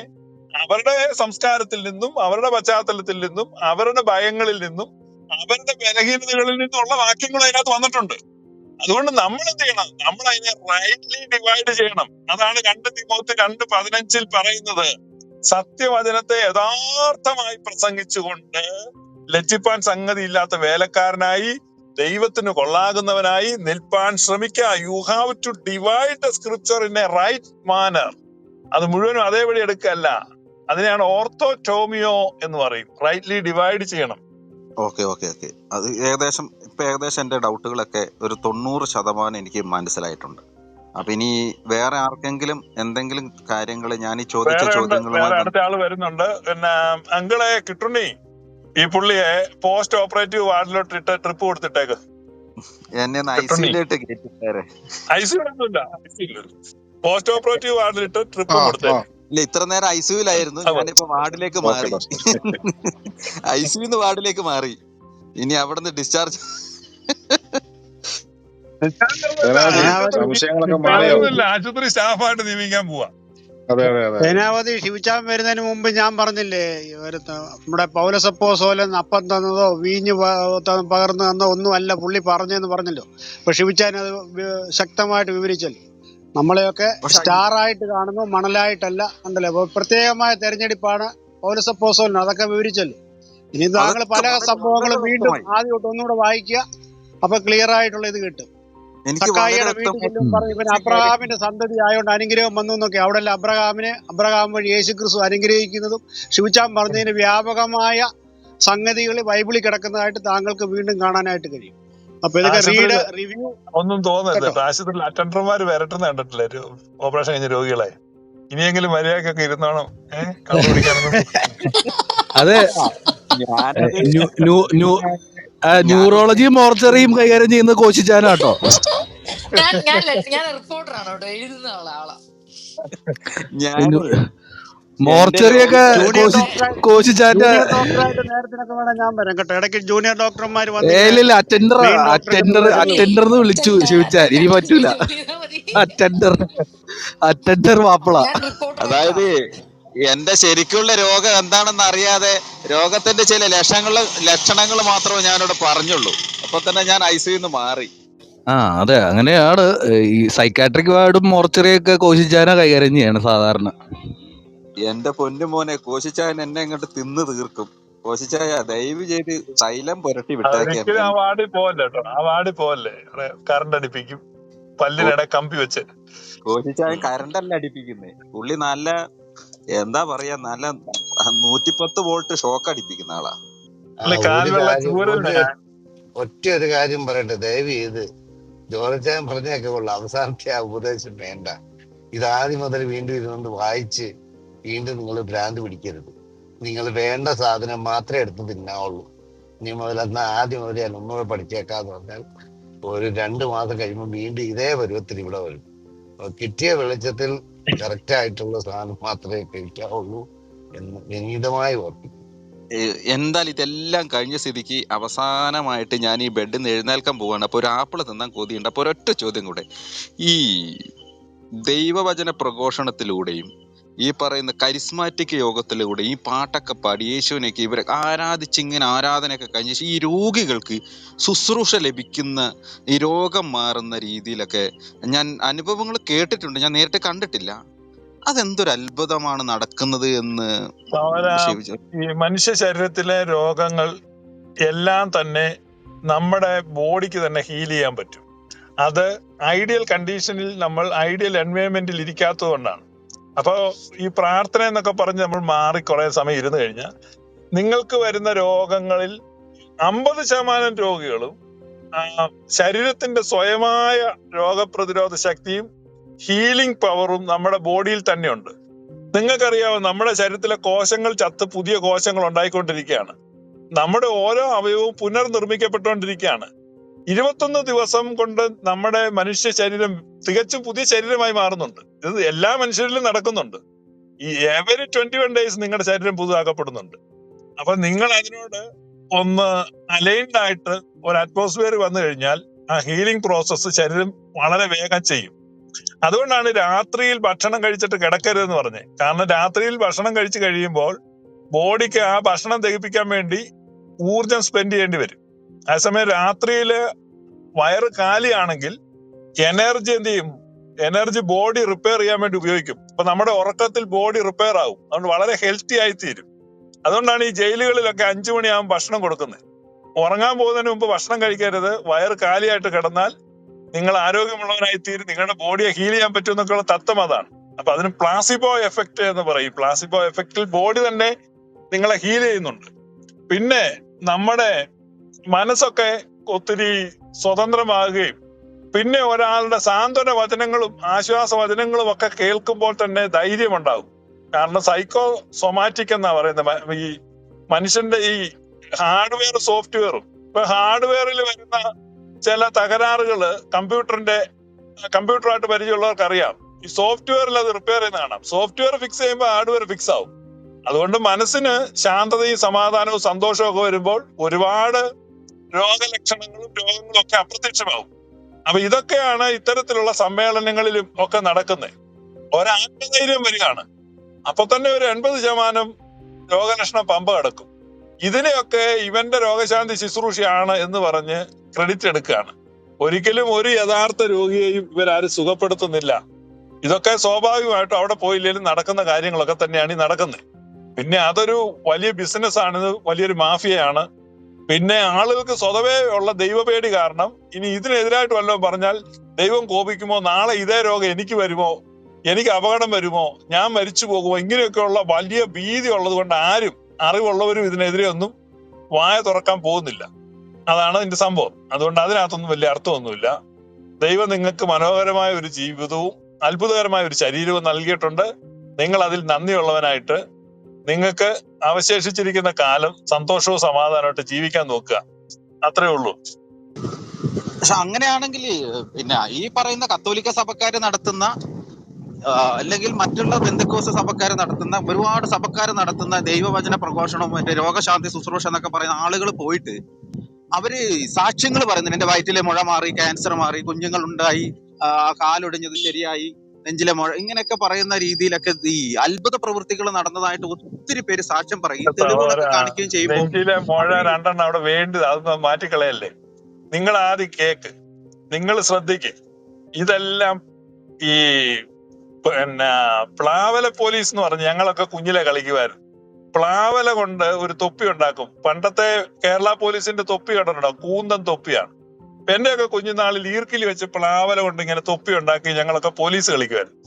അവരുടെ സംസ്കാരത്തിൽ നിന്നും അവരുടെ പശ്ചാത്തലത്തിൽ നിന്നും അവരുടെ ഭയങ്ങളിൽ നിന്നും അവരുടെ ബലഹീനതകളിൽ നിന്നുള്ള വാക്യങ്ങൾ അതിനകത്ത് വന്നിട്ടുണ്ട്. അതുകൊണ്ട് നമ്മൾ എന്ത് ചെയ്യണം? നമ്മൾ അതിനെ റൈറ്റ്ലി ഡിവൈഡ് ചെയ്യണം. അതാണ് 2 തിമോത്തി 2:15 പറയുന്നത്. സത്യവചനത്തെ യഥാർത്ഥമായി പ്രസംഗിച്ചുകൊണ്ട് ലജ്ജിപ്പാൻ സംഗതി ഇല്ലാത്ത വേലക്കാരനായി ദൈവത്തിന് കൊള്ളാകുന്നവനായി നിൽപ്പാൻ ശ്രമിക്കുക. You have to divide the scripture in a right manner. അത് മുഴുവനും അതേപടി എടുക്കല്ല. അതിനെയാണ് ഓർത്തോടോമിയോ എന്ന് പറയും. റൈറ്റ്ലി ഡിവൈഡ് ചെയ്യണം. ഓക്കെ. അത് ഏകദേശം എന്റെ ഡൗട്ടുകളൊക്കെ ഒരു 90% എനിക്ക് മനസ്സിലായിട്ടുണ്ട്. അപ്പൊ ഇനി വേറെ ആർക്കെങ്കിലും എന്തെങ്കിലും കാര്യങ്ങൾ ഞാൻ ഈ ചോദിച്ച ചോദ്യങ്ങളുമായി അടുത്ത ആള് വരുന്നുണ്ട്. പിന്നെ അങ്കിളെ കിട്ടുണ്ണി, ഈ പുള്ളിയെ പോസ്റ്റ് ഓപ്പറേറ്റീവ് വാർഡിലോട്ട് ഇട്ട് ട്രിപ്പ് കൊടുത്തിട്ടേക്ക്. എന്നെ ഐസിയിലോട്ട് കേട്ടിട്ടേരെ. ഐസിയൊന്നുമില്ല, പോസ്റ്റ് ഓപ്പറേറ്റീവ് വാർഡിലിട്ട് ട്രിപ്പ് കൊടുത്തേക്ക്. ഇല്ല, ഇത്ര നേരം ഐസിയുലായിരുന്നു, ഞാനിപ്പോ വാർഡിലേക്ക് മാറി. ഐസിയുന്ന് വാർഡിലേക്ക് മാറി. ഇനി അവിടെ നിന്ന് ഡിസ്ചാർജ് ആശുപത്രി സ്റ്റാഫായിട്ട് നിയമിക്കാൻ പോവാ. സേനാപതി ശിവചാൻ വരുന്നതിന് മുമ്പ് ഞാൻ പറഞ്ഞില്ലേ, നമ്മുടെ പൗലോസപ്പോസ്തലൻ അപ്പം തന്നതോ വീഞ്ഞ് പകർന്നു തന്നോ ഒന്നും അല്ല പുള്ളി പറഞ്ഞെന്ന് പറഞ്ഞല്ലോ. അപ്പൊ ശിവചാൻ അത് ശക്തമായിട്ട് വിവരിച്ചല്ലോ. നമ്മളെയൊക്കെ സ്റ്റാർ ആയിട്ട് കാണുന്നു, മണലായിട്ടല്ല. ഉണ്ടല്ലോ, പ്രത്യേകമായ തെരഞ്ഞെടുപ്പാണ് പൗലോസപ്പോസ്തലൻ, അതൊക്കെ വിവരിച്ചല്ലോ. ഇനി താങ്കൾ പല സംഭവങ്ങളും വീണ്ടും ആദ്യം തൊട്ട് ഒന്നുകൂടെ വായിക്കുക, അപ്പൊ ക്ലിയർ ആയിട്ടുള്ള ഇത് കിട്ടും. സക്കായിയുടെ വീട്ടിൽ ചെല്ലും പറഞ്ഞു, ഇവൻ അബ്രഹാമിന്റെ സന്തതി ആയതുകൊണ്ട് അനുഗ്രഹം വന്നു എന്നൊക്കെ. അവിടെ അബ്രഹാം വഴി യേശു ക്രിസ്തു അനുഗ്രഹിക്കുന്നതും ശിവചാൻ പറഞ്ഞതിന് വ്യാപകമായ സംഗതികൾ ബൈബിളിൽ കിടക്കുന്നതായിട്ട് താങ്കൾക്ക് വീണ്ടും കാണാനായിട്ട് കഴിയും. അപ്പൊ ഇതൊക്കെ റിവ്യൂ ഒന്നും തോന്നരുത്. ആശുപത്രിയിൽ അറ്റൻഡർമാര് വരട്ടുന്ന കണ്ടിട്ടില്ലേ ഓപ്പറേഷൻ കഴിഞ്ഞ രോഗികളെ? ഇനിയെങ്കിലും മര്യാദക്കൊക്കെ ഇരുന്നോണം, കണ്ടുപിടിക്കാനൊന്നും. അതെ, ന്യൂറോളജിയും മോർച്ചറിയും കൈകാര്യം ചെയ്യുന്ന കോശിച്ചാനാട്ടോ. ഞാൻ റിപ്പോർട്ടറാണ് കേട്ടോ, എഴുതുന്ന ആളാ. മോർച്ചറിയൊക്കെ കോശിച്ചാന്റെ നേരത്തിനൊക്കെ വേണം ഞാൻ വരാം കേട്ടോ. ഇടയ്ക്ക് ജൂനിയർ ഡോക്ടർമാർ അറ്റൻഡർന്ന് വിളിച്ചു ശിവച്ചാൻ. ഇനി പറ്റൂല, അറ്റൻഡർ മാപ്പിള. അതായത് എന്റെ ശരിക്കുള്ള രോഗം എന്താണെന്ന് അറിയാതെ രോഗത്തിന്റെ ചില ലക്ഷണങ്ങൾ മാത്രമേ ഞാനിവിടെ പറഞ്ഞുള്ളൂ. അപ്പൊ തന്നെ ഞാൻ ഐസിയുന്ന് മാറി. അതെ, അങ്ങനെയാണ്. ഈ സൈക്കാട്രിക് വാർഡും മോർച്ചറിയൊക്കെ കോശിച്ചാന കൈകാര്യം ചെയ്യണം സാധാരണ. എന്റെ പൊന്നുമോനെ, കോശിച്ചായൻ എന്നെ ഇങ്ങോട്ട് തിന്ന് തീർക്കും. കോശിച്ചായ ദയവ് ചെയ്ത് തൈലം പുരട്ടി വിട്ടേക്കാൻ. ആ വാർഡിൽ പോവല്ലേ കേട്ടോ, ആ വാർഡിൽ പോവല്ലേ, കറണ്ട് അടിപ്പിക്കും പല്ലിനിടെ കമ്പി വെച്ച്. കോശിച്ചായൻ കറണ്ടല്ല അടിപ്പിക്കുന്നേ, പുള്ളി നല്ല എന്താ പറയാ, നല്ല 110 വോൾട്ട് ഷോക്ക് അടിപ്പിക്കുന്ന ആളാ. ഒറ്റ ഒരു കാര്യം പറയട്ടെ, ദയവ് ചെയ്ത് ജോർജാൻ പറഞ്ഞൊക്കെ ഉള്ളു, അവസാനത്തെ ആ ഉപദേശം വേണ്ട. ഇതാദ്യം മുതൽ വീണ്ടും ഇരുന്നുകൊണ്ട് വായിച്ച് വീണ്ടും നിങ്ങൾ ഭ്രാന്ത് പിടിക്കരുത്. നിങ്ങൾ വേണ്ട സാധനം മാത്രമേ എടുത്ത് തിന്നാവുള്ളൂ. ഇനി മുതൽ എന്നാൽ ആദ്യം മുതൽ ഞാൻ ഒന്നുകൂടെ പഠിച്ചേക്കാന്ന് പറഞ്ഞാൽ ഒരു 2 മാസം കഴിയുമ്പോൾ വീണ്ടും ഇതേ പരുവത്തിൽ ഇവിടെ വരും. കിട്ടിയ വെളിച്ചത്തിൽ കറക്റ്റ് ആയിട്ടുള്ള സാധനം മാത്രമേ കഴിക്കാവുള്ളൂ എന്ന് വിനീതമായി ഓർപ്പിക്കും. എന്തായാലും ഇതെല്ലാം കഴിഞ്ഞ സ്ഥിതിക്ക് അവസാനമായിട്ട് ഞാൻ ഈ ബെഡിൽ നിന്ന് എഴുന്നേൽക്കാൻ പോവാണ്. അപ്പൊ ഒരു ആപ്പിള് തിന്നാൻ കൊതിയുണ്ട്. അപ്പൊ ഒരൊറ്റ ചോദ്യം കൂടെ, ഈ ദൈവവചന പ്രഘോഷണത്തിലൂടെയും ഈ പറയുന്ന കരിസ്മാറ്റിക് യോഗത്തിലൂടെ ഈ പാട്ടൊക്കെ പാടി യേശുവിനെയൊക്കെ ഇവരെ ആരാധിച്ചിങ്ങനെ ആരാധനയൊക്കെ കഴിഞ്ഞ ഈ രോഗികൾക്ക് ശുശ്രൂഷ ലഭിക്കുന്ന, ഈ രോഗം മാറുന്ന രീതിയിലൊക്കെ ഞാൻ അനുഭവങ്ങൾ കേട്ടിട്ടുണ്ട്, ഞാൻ നേരിട്ട് കണ്ടിട്ടില്ല. അതെന്തൊരു അത്ഭുതമാണ് നടക്കുന്നത് എന്ന് ഈ മനുഷ്യ ശരീരത്തിലെ രോഗങ്ങൾ എല്ലാം തന്നെ നമ്മുടെ ബോഡിക്ക് തന്നെ ഹീൽ ചെയ്യാൻ പറ്റും. അത് ഐഡിയൽ കണ്ടീഷനിൽ, നമ്മൾ ഐഡിയൽ എൻവയോൺമെന്റിൽ ഇരിക്കാത്തത് കൊണ്ടാണ്. അപ്പൊ ഈ പ്രാർത്ഥന എന്നൊക്കെ പറഞ്ഞ് നമ്മൾ മാറി കുറെ സമയം ഇരുന്ന് കഴിഞ്ഞാൽ നിങ്ങൾക്ക് വരുന്ന രോഗങ്ങളിൽ 50% രോഗികളും ശരീരത്തിന്റെ സ്വയമായ രോഗപ്രതിരോധ ശക്തിയും ഹീലിംഗ് പവറും നമ്മുടെ ബോഡിയിൽ തന്നെയുണ്ട്. നിങ്ങൾക്കറിയാമോ, നമ്മുടെ ശരീരത്തിലെ കോശങ്ങൾ ചത്ത് പുതിയ കോശങ്ങൾ ഉണ്ടായിക്കൊണ്ടിരിക്കുകയാണ്. നമ്മുടെ ഓരോ അവയവവും പുനർനിർമ്മിക്കപ്പെട്ടുകൊണ്ടിരിക്കുകയാണ്. 21 ദിവസം കൊണ്ട് നമ്മുടെ മനുഷ്യ ശരീരം തികച്ചും പുതിയ ശരീരമായി മാറുന്നുണ്ട്. ഇത് എല്ലാ മനുഷ്യരിലും നടക്കുന്നുണ്ട്. ഈ എവരി 21 ഡേയ്സ് നിങ്ങളുടെ ശരീരം പുതുതാക്കപ്പെടുന്നുണ്ട്. അപ്പൊ നിങ്ങൾ അതിനോട് ഒന്ന് അലൈൻഡ് ആയിട്ട് ഒരു അറ്റ്മോസ്ഫിയർ വന്നു കഴിഞ്ഞാൽ ആ ഹീലിംഗ് പ്രോസസ്സ് ശരീരം വളരെ വേഗം ചെയ്യും. അതുകൊണ്ടാണ് രാത്രിയിൽ ഭക്ഷണം കഴിച്ചിട്ട് കിടക്കരുതെന്ന് പറഞ്ഞത്. കാരണം രാത്രിയിൽ ഭക്ഷണം കഴിച്ചു കഴിയുമ്പോൾ ബോഡിക്ക് ആ ഭക്ഷണം ദഹിപ്പിക്കാൻ വേണ്ടി ഊർജം സ്പെൻഡ് ചെയ്യേണ്ടി വരും. അതേസമയം രാത്രിയില് വയറ് കാലിയാണെങ്കിൽ എനർജി എന്ത് ചെയ്യും? എനർജി ബോഡി റിപ്പയർ ചെയ്യാൻ വേണ്ടി ഉപയോഗിക്കും. അപ്പൊ നമ്മുടെ ഉറക്കത്തിൽ ബോഡി റിപ്പയർ ആവും. അതുകൊണ്ട് വളരെ ഹെൽത്തി ആയി തീരും. അതുകൊണ്ടാണ് ഈ ജയിലുകളിലൊക്കെ 5 മണിയാകുമ്പോൾ ഭക്ഷണം കൊടുക്കുന്നത്. ഉറങ്ങാൻ പോകുന്നതിന് മുമ്പ് ഭക്ഷണം കഴിക്കരുത്. വയറ് കാലിയായിട്ട് കിടന്നാൽ നിങ്ങൾ ആരോഗ്യമുള്ളവനായി തീരും, നിങ്ങളുടെ ബോഡിയെ ഹീൽ ചെയ്യാൻ പറ്റും എന്നൊക്കെയുള്ള തത്വം അതാണ്. അപ്പൊ അതിന് പ്ലാസിബോ എഫക്ട് എന്ന് പറയും. പ്ലാസിബോ എഫക്റ്റിൽ ബോഡി തന്നെ നിങ്ങളെ ഹീൽ ചെയ്യുന്നുണ്ട്. പിന്നെ നമ്മുടെ മനസ്സൊക്കെ ഒത്തിരി സ്വതന്ത്രമാകുകയും പിന്നെ ഒരാളുടെ സാന്ത്വന വചനങ്ങളും ആശ്വാസ വചനങ്ങളും ഒക്കെ കേൾക്കുമ്പോൾ തന്നെ ധൈര്യമുണ്ടാകും. കാരണം സൈക്കോ സൊമാറ്റിക് എന്നാ പറയുന്നത്. ഈ മനുഷ്യന്റെ ഈ ഹാർഡ്വെയർ സോഫ്റ്റ്വെയറും, ഇപ്പൊ ഹാർഡ്വെയറിൽ വരുന്ന ചില തകരാറുകള് കമ്പ്യൂട്ടറായിട്ട് പരിചയമുള്ളവർക്ക് അറിയാം. ഈ സോഫ്റ്റ്വെയറിൽ അത് റിപ്പയർ ചെയ്യുന്ന കാണാം. സോഫ്റ്റ്വെയർ ഫിക്സ് ചെയ്യുമ്പോൾ ഹാർഡ്വെയർ ഫിക്സ് ആവും. അതുകൊണ്ട് മനസ്സിന് ശാന്തതയും സമാധാനവും സന്തോഷവും ഒക്കെ വരുമ്പോൾ ഒരുപാട് രോഗലക്ഷണങ്ങളും രോഗങ്ങളും ഒക്കെ അപ്രത്യക്ഷമാവും. അപ്പൊ ഇതൊക്കെയാണ് ഇത്തരത്തിലുള്ള സമ്മേളനങ്ങളിലും ഒക്കെ നടക്കുന്നത്. ഒരാത്മധൈര്യം വരികയാണ്. അപ്പൊ തന്നെ ഒരു 80% രോഗലക്ഷണം പമ്പ കിടക്കും. ഇതിനെയൊക്കെ ഇവന്റെ രോഗശാന്തി ശുശ്രൂഷയാണ് എന്ന് പറഞ്ഞ് ക്രെഡിറ്റ് എടുക്കുകയാണ്. ഒരിക്കലും ഒരു യഥാർത്ഥ രോഗിയെയും ഇവരാരും സുഖപ്പെടുത്തുന്നില്ല. ഇതൊക്കെ സ്വാഭാവികമായിട്ടും അവിടെ പോയില്ലെങ്കിലും നടക്കുന്ന കാര്യങ്ങളൊക്കെ തന്നെയാണ് ഈ നടക്കുന്നത്. പിന്നെ അതൊരു വലിയ ബിസിനസ് ആണ്, വലിയൊരു മാഫിയയാണ്. പിന്നെ ആളുകൾക്ക് സ്വതവേ ഉള്ള ദൈവപേടി കാരണം ഇനി ഇതിനെതിരായിട്ട് വല്ലതും പറഞ്ഞാൽ ദൈവം കോപിക്കുമോ, നാളെ ഇതേ രോഗം എനിക്ക് വരുമോ, എനിക്ക് അപകടം വരുമോ, ഞാൻ മരിച്ചു പോകുമോ, ഇങ്ങനെയൊക്കെയുള്ള വലിയ ഭീതി ഉള്ളത് കൊണ്ട് ആരും അറിവുള്ളവരും ഇതിനെതിരെ ഒന്നും വായ തുറക്കാൻ പോകുന്നില്ല. അതാണ് ഇതിന്റെ സംഭവം. അതുകൊണ്ട് അതിനകത്തൊന്നും വലിയ അർത്ഥമൊന്നുമില്ല. ദൈവം നിങ്ങൾക്ക് മനോഹരമായ ഒരു ജീവിതവും അത്ഭുതകരമായ ഒരു ശരീരവും നൽകിയിട്ടുണ്ട്. നിങ്ങൾ അതിൽ നന്ദിയുള്ളവനായിട്ട് നിങ്ങൾക്ക് അവശേഷിച്ചിരിക്കുന്ന കാലം സന്തോഷവും സമാധാനമായിട്ട് ജീവിക്കാൻ നോക്കുക. അത്രേ ഉള്ളൂ. പക്ഷെ അങ്ങനെയാണെങ്കിൽ പിന്നെ ഈ പറയുന്ന കത്തോലിക്ക സഭക്കാര് നടത്തുന്ന അല്ലെങ്കിൽ മറ്റുള്ള പെന്തക്കോസ്ത് സഭക്കാര് നടത്തുന്ന ഒരുപാട് സഭക്കാര് നടത്തുന്ന ദൈവവചന പ്രഘോഷണവും മറ്റേ രോഗശാന്തി ശുശ്രൂഷ എന്നൊക്കെ പറയുന്ന ആളുകൾ പോയിട്ട് അവര് സാക്ഷ്യങ്ങൾ പറയുന്നുണ്ട്. എന്റെ വയറ്റിലെ മുഴ മാറി, ക്യാൻസർ മാറി, കുഞ്ഞുങ്ങൾ ഉണ്ടായി, കാലൊടിഞ്ഞത് ശരിയായി, നെഞ്ചിലെ മുഴ, ഇങ്ങനെയൊക്കെ പറയുന്ന രീതിയിലൊക്കെ ഈ അത്ഭുത പ്രവൃത്തികൾ നടന്നതായിട്ട് ഒത്തിരി പേര് സാക്ഷ്യം പറയും, തെളിവുകളൊക്കെ കാണിക്കുകയും ചെയ്യുമ്പോൾ നെഞ്ചിലെ മുഴ 2 അവിടെ വേണ്ടത് അതൊന്നും മാറ്റിക്കളയല്ലേ. നിങ്ങൾ ആദ്യം കേക്ക്, നിങ്ങൾ ശ്രദ്ധിക്ക്. ഇതെല്ലാം ഈ പിന്നെ പ്ലാവല പോലീസ് എന്ന് പറഞ്ഞ് ഞങ്ങളൊക്കെ കുഞ്ഞിലെ കളിക്കുമായിരുന്നു. പ്ലാവല കൊണ്ട് ഒരു തൊപ്പി ഉണ്ടാക്കും. പണ്ടത്തെ കേരള പോലീസിന്റെ തൊപ്പി കണ്ടിട്ടുണ്ടാവും, കൂന്തൻ തൊപ്പിയാണ്. എന്റെയൊക്കെ കുഞ്ഞുനാളിൽ ഈർക്കിൽ വെച്ച് പ്ലാവല കൊണ്ട് ഇങ്ങനെ തൊപ്പി ഉണ്ടാക്കി ഞങ്ങളൊക്കെ പോലീസ് കളിക്കുമായിരുന്നു.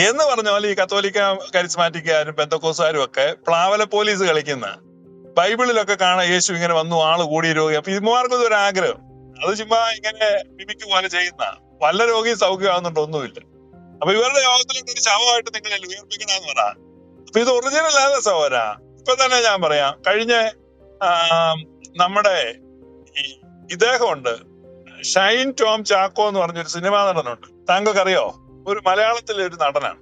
എന്ന് പറഞ്ഞ പോലെ ഈ കത്തോലിക്ക കരിസ്മാറ്റിക്കാരും പെന്തക്കോസുകാരും ഒക്കെ പ്ലാവല പോലീസ് കളിക്കുന്ന ബൈബിളിലൊക്കെ കാണാൻ യേശു ഇങ്ങനെ വന്നു, ആള് കൂടി രോഗി. അപ്പൊ ഇതുമാർക്കും ഇതൊരു ആഗ്രഹം. അത് ചുമ്മാ ഇങ്ങനെ മിമിക്ക് പോലെ ചെയ്യുന്ന വല്ല രോഗിയും സൗഖ്യമാകുന്നുണ്ടോ? ഒന്നുമില്ല. അപ്പൊ ഇവരുടെ യോഗത്തിലേക്ക് ഒരു ശവമായിട്ട് നിങ്ങൾ ഉയർപ്പിക്കണമെന്ന് പറ. അപ്പൊ ഇത് ഒറിജിനൽ അല്ല സഹോദര. ഇപ്പൊ തന്നെ ഞാൻ പറയാം, കഴിഞ്ഞ നമ്മുടെ ഈ ഇദ്ദേഹമുണ്ട്, ഷൈൻ ടോം ചാക്കോ എന്ന് പറഞ്ഞൊരു സിനിമാ നടനുണ്ട്, താങ്കൾക്കറിയോ? ഒരു മലയാളത്തിലെ ഒരു നടനാണ്.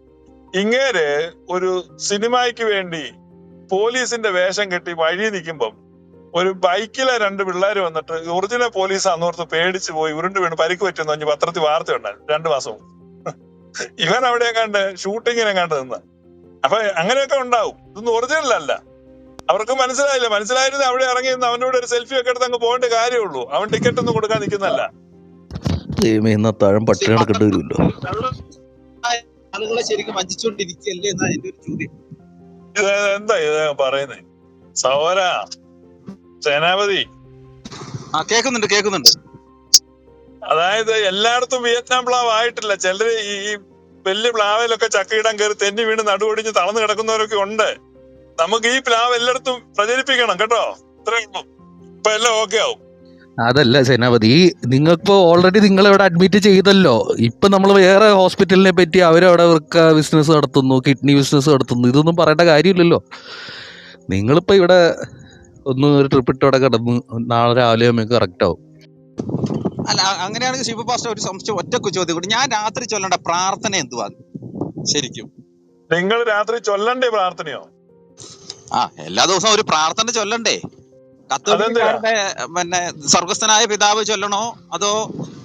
ഇങ്ങേര് ഒരു സിനിമയ്ക്ക് വേണ്ടി പോലീസിന്റെ വേഷം കെട്ടി വഴി നിൽക്കുമ്പം ഒരു ബൈക്കിലെ 2 പിള്ളേര് വന്നിട്ട് ഒറിജിനൽ പോലീസ് അന്നോർത്ത് പേടിച്ച് പോയി ഉരുണ്ട് വീണ് പരിക്ക് പറ്റുമെന്ന് പറഞ്ഞ് പത്രത്തിൽ വാർത്ത ഉണ്ടായിരുന്നു 2 മാസം മുമ്പ്. ഇവൻ അവിടെ കണ്ട് ഷൂട്ടിങ്ങിനെ കണ്ട് നിന്ന്. അപ്പൊ അങ്ങനെയൊക്കെ ഉണ്ടാവും. ഇതൊന്നും ഒറിജിനൽ അല്ല. അവർക്ക് മനസ്സിലായില്ല. മനസ്സിലായിരുന്നു അവിടെ ഇറങ്ങി നിന്ന് അവനോട് ഒരു സെൽഫി ഒക്കെ എടുത്ത് അങ്ങ് പോകേണ്ട കാര്യമുള്ളൂ. അവൻ ടിക്കറ്റ് ഒന്നും കൊടുക്കാൻ നിൽക്കുന്നല്ല. പട്ടിണി എടുക്കേണ്ടി വരുമല്ലോ. ആളുകളെ ശരിക്കും വഞ്ചിച്ചുകൊണ്ടിരിക്കുകയല്ലേ എന്നാണ് എന്റെ ഒരു ചോദ്യം. ഇത് എന്താ ഇത് പറയുന്നേ സഹോദര സേനാപതി? കേൾക്കുന്നുണ്ട്. അതായത് എല്ലായിടത്തും വിയറ്റ്നാം പ്ലാവ് ആയിട്ടില്ല. ചിലര് ഈ വലിയ പ്ലാവിലൊക്കെ ചക്കയിടാൻ കയറി തെന്നി വീണ് നടുവൊടിഞ്ഞ് തളർന്നു കിടക്കുന്നവരൊക്കെ ഉണ്ട്. നമുക്ക് ഈ പ്ലാവ് എല്ലായിടത്തും പ്രചരിപ്പിക്കണം കേട്ടോ. ഇത്രയേ ഉള്ളൂ. ഇപ്പൊ എല്ലാം ഓക്കെ ആവും. അതല്ല സേനാപതി, നിങ്ങൾക്കിപ്പോ ഓൾറെഡി നിങ്ങൾ ഇവിടെ അഡ്മിറ്റ് ചെയ്തല്ലോ. ഇപ്പൊ നമ്മൾ വേറെ ഹോസ്പിറ്റലിനെ പറ്റി അവരവിടെ വൃക്ക ബിസിനസ് നടത്തുന്നു, കിഡ്നി ബിസിനസ് നടത്തുന്നു, ഇതൊന്നും പറയേണ്ട കാര്യമില്ലല്ലോ. നിങ്ങളിപ്പോ ഇവിടെ ഒരു ട്രിപ്പ് ഇട്ടോടെ കിടന്ന് നാളെ രാവിലെ നമുക്ക് കറക്റ്റ് ആവും. അല്ല, അങ്ങനെയാണെങ്കിൽ ശിവ പാസ്റ്റർ ഒരു സംശയം, ഒറ്റ ചോദ്യം കൂടി. ഞാൻ രാത്രി ചൊല്ലേണ്ട പ്രാർത്ഥന എന്തുവാ ശരിക്കും? നിങ്ങൾ രാത്രി ചൊല്ലണ്ടേ പ്രാർത്ഥനയോ? എല്ലാ ദിവസവും ഒരു പ്രാർത്ഥന ചൊല്ലണ്ടേ? കത്തോലിക്കരുടെ പിന്നെ സ്വർഗസ്ഥനായ പിതാവ് ചൊല്ലണോ, അതോ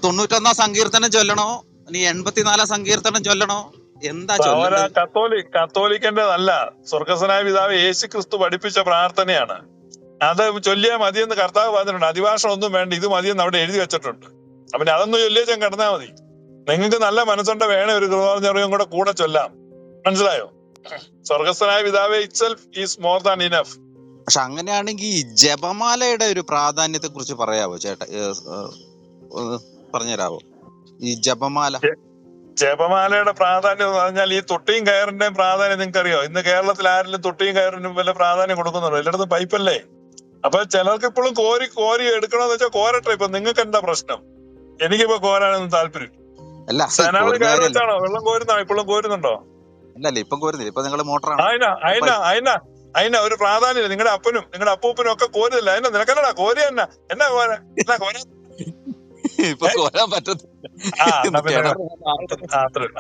91 സങ്കീർത്തനം ചൊല്ലണോ, ഇനി 84 സങ്കീർത്തനം ചൊല്ലണോ? എന്താ കത്തോലിക്കന്റേതല്ല. സ്വർഗസ്ഥനായ പിതാവ് യേശു ക്രിസ്തു പഠിപ്പിച്ച പ്രാർത്ഥനയാണ്. അത് ചൊല്ലിയാൽ മതിയെന്ന് കർത്താവ് പറഞ്ഞിട്ടുണ്ട്. അധിഭാഷണം ഒന്നും വേണ്ട, ഇത് മതിയെന്ന് അവിടെ എഴുതി വെച്ചിട്ടുണ്ട്. അപ്പൊ അതൊന്നും ചൊല്ലിയാൽ കിടന്നാ മതി. നിങ്ങൾക്ക് നല്ല മനസ്സുണ്ട വേണേ ഒരു കൃപാർജനയും കൂടെ ചൊല്ലാം. മനസ്സിലായോ? സ്വർഗസ്ഥനായ പിതാവേ itself is more than enough. പക്ഷെ അങ്ങനെയാണെങ്കിൽ ഈ ജപമാലയുടെ ഒരു പ്രാധാന്യത്തെ കുറിച്ച് പറയാവോ ചേട്ടാ? പറഞ്ഞുതരാവോ ഈ ജപമാലയുടെ പ്രാധാന്യം എന്ന് പറഞ്ഞാൽ ഈ തൊട്ടിയും കയറിന്റെയും പ്രാധാന്യം നിങ്ങൾക്ക് അറിയോ? ഇന്ന് കേരളത്തിൽ ആരെങ്കിലും തൊട്ടിയും കയറിനും വല്ല പ്രാധാന്യം കൊടുക്കുന്നുണ്ടോ? എല്ലായിടത്തും പൈപ്പല്ലേ. അപ്പൊ ചിലർക്ക് ഇപ്പോഴും കോരി എടുക്കണമെന്ന് വെച്ചാൽ കോരട്ടെ. ഇപ്പൊ നിങ്ങൾക്ക് എന്താ പ്രശ്നം? എനിക്കിപ്പോ കോരാനൊന്നും താല്പര്യം. സേനാപതി കയറി വെച്ചാണോ വെള്ളം കോരുന്നോ? ഇപ്പോഴും കോരുന്നുണ്ടോ? ഇപ്പം കോരുന്നില്ല, ഇപ്പൊ നിങ്ങള് മോട്ടറാണ്. അതിനാ ഒരു പ്രാധാന്യം. നിങ്ങളുടെ അപ്പനും നിങ്ങളുടെ അപ്പൂപ്പനും ഒക്കെ കോരുന്നില്ല. അതിനാ നിനക്കല്ലടാ കോരി തന്നെ. എന്നാ കോരാൻ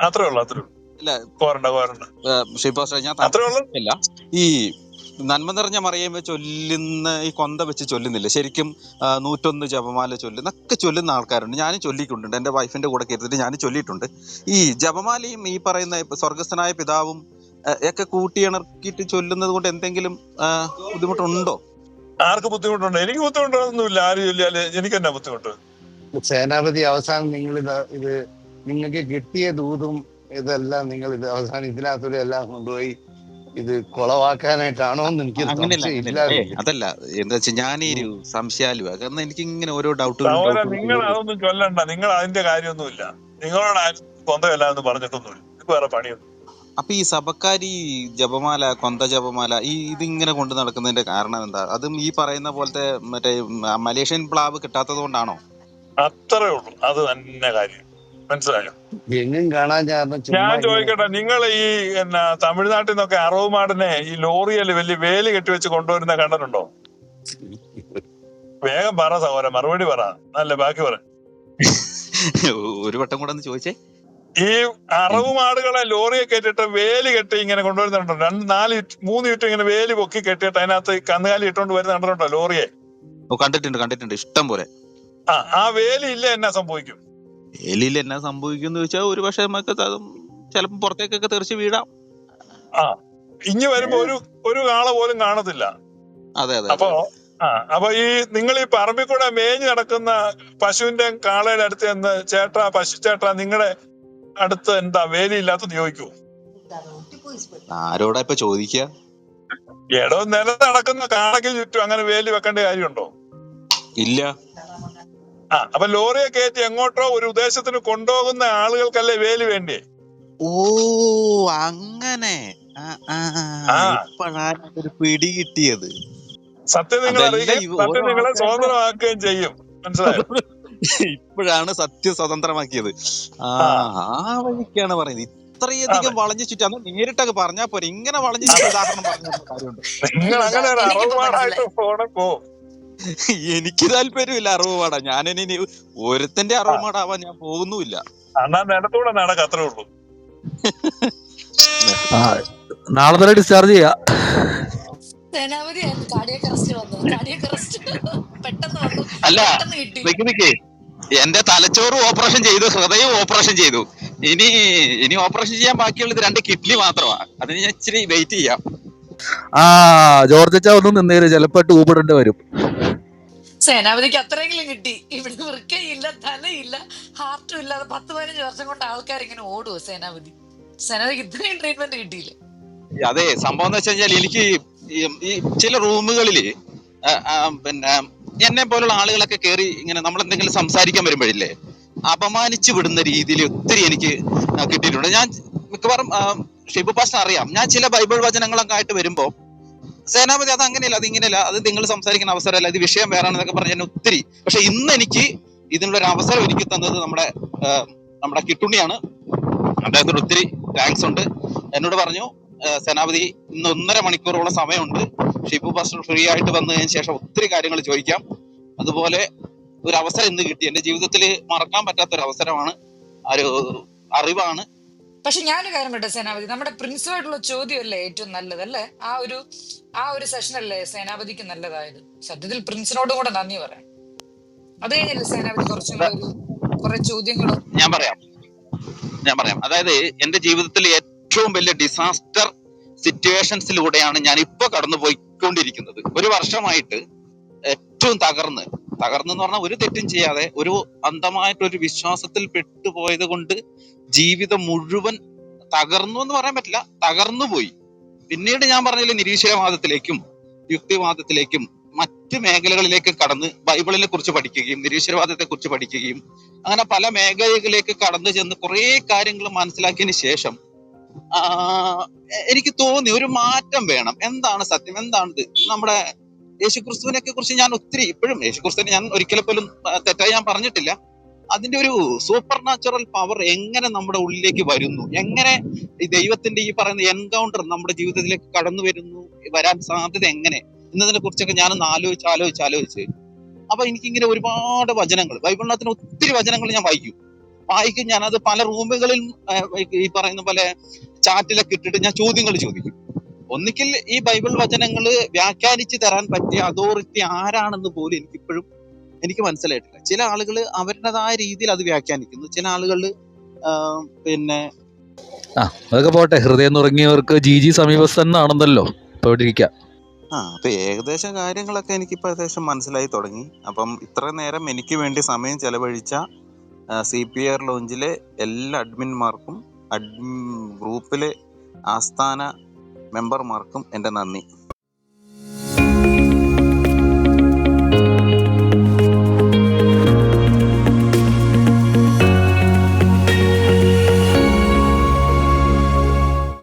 അത്രേ ഉള്ളൂ. കോരണ്ട. ഈ നന്മ നിറഞ്ഞ മറിയമേ ചൊല്ലുന്ന ഈ കൊന്ത വെച്ച് ചൊല്ലുന്നില്ല ശരിക്കും? 101 ജപമാല ചൊല്ലുന്നൊക്കെ ചൊല്ലുന്ന ആൾക്കാരുണ്ട്. ഞാനും ചൊല്ലിക്കൊണ്ടുണ്ട്. എന്റെ വൈഫിന്റെ കൂടെ കയറ്റിട്ട് ഞാൻ ചൊല്ലിയിട്ടുണ്ട്. ഈ ജപമാലയും ഈ പറയുന്ന സ്വർഗസ്ഥനായ പിതാവും ഒക്കെ കൂട്ടിയിണക്കിയിട്ട് ചൊല്ലുന്നത് കൊണ്ട് എന്തെങ്കിലും ബുദ്ധിമുട്ടുണ്ടോ? ആർക്ക് ബുദ്ധിമുട്ടുണ്ട്? എനിക്ക് ബുദ്ധിമുട്ടൊന്നുമില്ല. ആര് ചൊല്ലിയാല് എനിക്ക് എന്നാ ബുദ്ധിമുട്ട്? സേനാപതി അവസാനം നിങ്ങൾ ഇത് നിങ്ങൾക്ക് കിട്ടിയ ദൂതും ഇതെല്ലാം നിങ്ങൾ ഇത് അവസാനം ഇതിനകത്തൂടെ എല്ലാം കൊണ്ടുപോയി ഇത് കുളവാക്കാനായിട്ടാണോ എന്ന് എനിക്ക് അതല്ല. എന്താ വെച്ചാൽ ഞാനൊരു സംശയാലുവാ. കാരണം എനിക്ക് ഇങ്ങനെ ഓരോ ഡൗട്ടുകൾ. നിങ്ങൾ അതൊന്നും ചൊല്ലണ്ട. നിങ്ങൾ അതിന്റെ കാര്യമൊന്നുമില്ല. നിങ്ങളോട് ആരും കൊന്തയല്ല എന്ന് പറഞ്ഞിട്ടൊന്നുമില്ല. വേറെ പണിയൊന്നും. അപ്പൊ ഈ സഭക്കാരി ജപമാല, കൊന്ത ജപമാല ഇതിങ്ങനെ കൊണ്ടു നടക്കുന്നതിന്റെ കാരണം എന്താ? അതും ഈ പറയുന്ന പോലത്തെ മറ്റേ മലേഷ്യൻ പ്ലാവ് കിട്ടാത്തത് കൊണ്ടാണോ? അത്രേ ഉള്ളൂ. അത് തന്നെ കാര്യം. മനസ്സിലായോ? എങ്ങും കാണാൻ ഞാൻ ചോദിക്കട്ടെ, നിങ്ങൾ ഈ തമിഴ്നാട്ടിൽ നിന്നൊക്കെ അറവുമാടിനെ ഈ ലോറിയല് വലിയ വേലി കെട്ടിവെച്ച് കൊണ്ടുവരുന്ന കണ്ടിട്ടുണ്ടോ? വേഗം പറ സഹോദര, മറുപടി പറ. നല്ല ബാക്കി പറ. ഒരു വട്ടം കൂടെ ഒന്ന് ചോദിച്ചേ. ഈ അറവുമാടുകളെ ലോറിയെ കെട്ടിട്ട് വേലി കെട്ടി ഇങ്ങനെ കൊണ്ടുവരുന്നുണ്ടോ? 3 ചുറ്റും ഇങ്ങനെ വേലി പൊക്കി കെട്ടിയിട്ട് അതിനകത്ത് കന്നുകാലി ഇട്ടോണ്ട് വരുന്ന കണ്ടിട്ടുണ്ടോ ലോറിയെ? കണ്ടിട്ടുണ്ട് ഇഷ്ടം പോലെ. ആ വേലി ഇല്ല എന്നാ സംഭവിക്കും? വേലിയിൽ എന്നാ സംഭവിക്കും ചോദിച്ചാൽ ഒരു പക്ഷെ നമുക്ക് ചിലപ്പോ പുറത്തേക്കൊക്കെ തെറിച്ച് വീഴാം. ഇനി വരുമ്പോ ഒരു കാള പോലും കാണത്തില്ല. അതെ. അപ്പൊ ഈ നിങ്ങൾ ഈ പറമ്പിൽ കൂടെ മേഞ്ഞ് നടക്കുന്ന പശുവിന്റെ കാളയുടെ അടുത്ത് എന്ന് പശു ചേട്ടാ നിങ്ങളുടെ അടുത്ത് എന്താ വേലി ഇല്ലാത്തെന്ന് ചോദിക്കൂ? ആരോടാ ഇപ്പൊ ചോദിക്കുക? എടോ, നിലത്ത് നടക്കുന്ന കാളയ്ക്ക് ചുറ്റും അങ്ങനെ വേലി വെക്കേണ്ട കാര്യമുണ്ടോ? ഇല്ല. അപ്പൊ ലോറിയെ കയറ്റി എങ്ങോട്ടോ ഒരു ഉദ്ദേശത്തിന് കൊണ്ടുപോകുന്ന ആളുകൾക്കല്ലേ വേലി വേണ്ടേ? ഓ അങ്ങനെ. ഇപ്പോഴാണ് പിടി കിട്ടിയത്. സത്യം നിങ്ങളെ സ്വതന്ത്രമാക്കുകയും ചെയ്യും. മനസ്സിലായോ? ഇപ്പോഴാണ് സത്യം സ്വതന്ത്രമാക്കിയത്. ആ വഴിക്കാണ് പറയുന്നത്. അത്രയധികം വളഞ്ഞു ചുറ്റി അന്ന് നേരിട്ടൊക്കെ പറഞ്ഞാൽ പോരെ, ഇങ്ങനെ വളഞ്ഞു ചുറ്റി ഉദാഹരണം പറഞ്ഞു തരുന്ന കാര്യമുണ്ട്. നിങ്ങൾ അങ്ങനെ ഒരു അറുപതായിട്ട് ഫോണെ പോ. എനിക്ക് താല്പര്യമില്ല അറിവ് പാടാൻ. ഞാനിനി ഒരുത്തന്റെ അറിവ് പാടാവാൻ ഞാൻ പോകുന്നുമില്ല. അണ്ണാ നിലത്തൂടെ നടക്കത്രേ ഉള്ളൂ. നാളെ തന്നെ ഡിസ്ചാർജ് ചെയ്യാ. സേനാപതിയായിരുന്നു കാർഡിയക് അറസ്റ്റ് വന്നത്. കാർഡിയക് അറസ്റ്റ് പെട്ടെന്ന് വന്നു, അല്ല പെട്ടെന്ന് കിട്ടി. നിക്ക് എന്റെ തലച്ചോറ് ഓപ്പറേഷൻ ചെയ്തു, ഹൃദയം ഓപ്പറേഷൻ ചെയ്തു. ഇനി ഓപ്പറേഷൻ ചെയ്യാൻ ബാക്കിയുള്ളത് 2 കിഡ്നി മാത്രമാണ്. അതിന് ഞാൻ ഇച്ചിരി വെയിറ്റ് ചെയ്യാം. ജോർജ് ഒന്നും നിന്നേര്, ചിലപ്പോ ട്യൂബ് ഇടേണ്ടി വരും. സേനാപതിക്ക് അത്രയെങ്കിലും കിട്ടി. ഇവിടെ വൃക്കയില്ല, തലയില്ല, ഹാർട്ടും ഇല്ലാതെ 10-15 വർഷം കൊണ്ട് ആൾക്കാർ ഇങ്ങനെ ഓടുവോ സേനാപതിക്ക് ഇത്രയും ട്രീറ്റ്മെന്റ് കിട്ടിയില്ലേ? അതെ, സംഭവം എന്ന് വെച്ച് കഴിഞ്ഞാൽ എനിക്ക് ഈ ചില റൂമുകളില് പിന്നെ എന്നെ പോലുള്ള ആളുകളൊക്കെ കയറി ഇങ്ങനെ നമ്മൾ എന്തെങ്കിലും സംസാരിക്കാൻ വരുമ്പോഴില്ലേ അപമാനിച്ചു വിടുന്ന രീതിയിൽ ഒത്തിരി എനിക്ക് കിട്ടിയിട്ടുണ്ട്. ഞാൻ മിക്കവാറും ഷിബു പാസ്റ്റർ അറിയാം, ഞാൻ ചില ബൈബിൾ വചനങ്ങളൊക്കെ ആയിട്ട് വരുമ്പോ സേനാപതി അത് അങ്ങനെയല്ല, അത് ഇങ്ങനെയല്ല, അത് നിങ്ങൾ സംസാരിക്കുന്ന അവസരമല്ല, ഇത് വിഷയം വേറാണെന്നൊക്കെ പറഞ്ഞ ഒത്തിരി. പക്ഷെ ഇന്ന് എനിക്ക് ഇതിനുള്ളൊരു അവസരം ഒരുക്കി തന്നത് നമ്മുടെ കിട്ടുണ്ണിയാണ്. അദ്ദേഹത്തിന് ഒത്തിരി താങ്ക്സ് ഉണ്ട്. എന്നോട് പറഞ്ഞു, സേനാപതി ഇന്ന് 1.5 മണിക്കൂറോളം സമയമുണ്ട്, ഷിബു പാസ്റ്റർ ഫ്രീ ആയിട്ട് വന്നതിന് ശേഷം ഒത്തിരി കാര്യങ്ങൾ ചോദിക്കാം. അതുപോലെ ഒരു അവസരം ഇന്ന് കിട്ടി. എന്റെ ജീവിതത്തിൽ മറക്കാൻ പറ്റാത്ത ഒരു അവസരമാണ്, ഒരു അറിവാണ്. പക്ഷെ ഞാനൊരു കാര്യം പറയട്ടെ സേനാപതി, നമ്മുടെ പ്രിൻസുമായിട്ടുള്ള ചോദ്യമല്ലേ ഏറ്റവും നല്ലതല്ലേ? ആ ഒരു സെഷനല്ലേ സേനാപതിക്ക് നല്ലതായത്? സത്യത്തിൽ പ്രിൻസിനോടും കൂടെ നന്ദി പറയാം. അത് കഴിഞ്ഞല്ലേ സേനാപതി കുറച്ചും കൂടെ കുറെ ചോദ്യങ്ങളും. ഞാൻ പറയാം. അതായത് എന്റെ ജീവിതത്തിൽ ഏറ്റവും വലിയ ഡിസാസ്റ്റർ സിറ്റുവേഷൻസിലൂടെയാണ് ഞാൻ ഇപ്പൊ കടന്നു പോയിക്കൊണ്ടിരിക്കുന്നത്. 1 വർഷമായിട്ട് ഏറ്റവും തകർന്ന് പറഞ്ഞാൽ ഒരു തെറ്റും ചെയ്യാതെ ഒരു അന്ധമായിട്ടൊരു വിശ്വാസത്തിൽ പെട്ടുപോയത് കൊണ്ട് ജീവിതം മുഴുവൻ തകർന്നു എന്ന് പറയാൻ പറ്റില്ല, തകർന്നുപോയി. പിന്നീട് ഞാൻ പറഞ്ഞില്ലേ, നിരീശ്വരവാദത്തിലേക്കും യുക്തിവാദത്തിലേക്കും മറ്റു മേഖലകളിലേക്ക് കടന്ന് ബൈബിളിനെ കുറിച്ച് പഠിക്കുകയും നിരീശ്വരവാദത്തെ കുറിച്ച് പഠിക്കുകയും അങ്ങനെ പല മേഖലകളിലേക്ക് കടന്നു ചെന്ന് കുറെ കാര്യങ്ങൾ മനസ്സിലാക്കിയതിന് ശേഷം എനിക്ക് തോന്നി ഒരു മാറ്റം വേണം. എന്താണ് സത്യം, എന്താണിത്? നമ്മുടെ യേശുക്രിസ്തുവിനെ കുറിച്ച് ഞാൻ ഒത്തിരി, ഇപ്പോഴും യേശുക്രിസ്തുവിനെ ഞാൻ ഒരിക്കലും പോലും തെറ്റായി ഞാൻ പറഞ്ഞിട്ടില്ല. അതിന്റെ ഒരു സൂപ്പർ നാച്ചുറൽ പവർ എങ്ങനെ നമ്മുടെ ഉള്ളിലേക്ക് വരുന്നു, എങ്ങനെ ഈ ദൈവത്തിന്റെ ഈ പറയുന്ന എൻകൗണ്ടർ നമ്മുടെ ജീവിതത്തിലേക്ക് കടന്നു വരാൻ സാധ്യത എങ്ങനെ എന്നതിനെ കുറിച്ചൊക്കെ ഞാനൊന്ന് ആലോചിച്ച് അപ്പൊ എനിക്കിങ്ങനെ ഒരുപാട് വചനങ്ങൾ, ബൈബിളിനകത്തിന് ഒത്തിരി വചനങ്ങൾ ഞാൻ വായിക്കും. ഞാനത് പല റൂമുകളിൽ ഈ പറയുന്ന പോലെ ചാറ്റിലൊക്കെ ഇട്ടിട്ട് ഞാൻ ചോദ്യങ്ങൾ ചോദിക്കും. ഒന്നിക്കൽ ഈ ബൈബിൾ വചനങ്ങൾ വ്യാഖ്യാനിച്ച് തരാൻ പറ്റിയ അതോറിറ്റി ആരാണെന്ന് പോലും എനിക്ക് മനസ്സിലായിട്ടില്ല. ചില ആളുകൾ അവരുടേതായ രീതിയിൽ അത് വ്യാഖ്യാനിക്കുന്നു, ചില ആളുകൾ പിന്നെ അതൊക്കെ പോട്ടെ. ഹൃദയം നുറങ്ങിയവർക്ക് ജി സമീപസ്ഥനാണെന്നല്ലോ പോയിട്ടിരിക്കാം. അപ്പൊ ഏകദേശം കാര്യങ്ങളൊക്കെ എനിക്കിപ്പോ ഏകദേശം മനസ്സിലായി തുടങ്ങി. അപ്പം ഇത്ര നേരം എനിക്ക് വേണ്ടി സമയം ചെലവഴിച്ച CPR ലോഞ്ചിലെ എല്ലാ അഡ്മിന്മാർക്കും ഗ്രൂപ്പിലെ ആസ്ഥാന മെമ്പർമാർക്കും എൻ്റെ നന്ദി.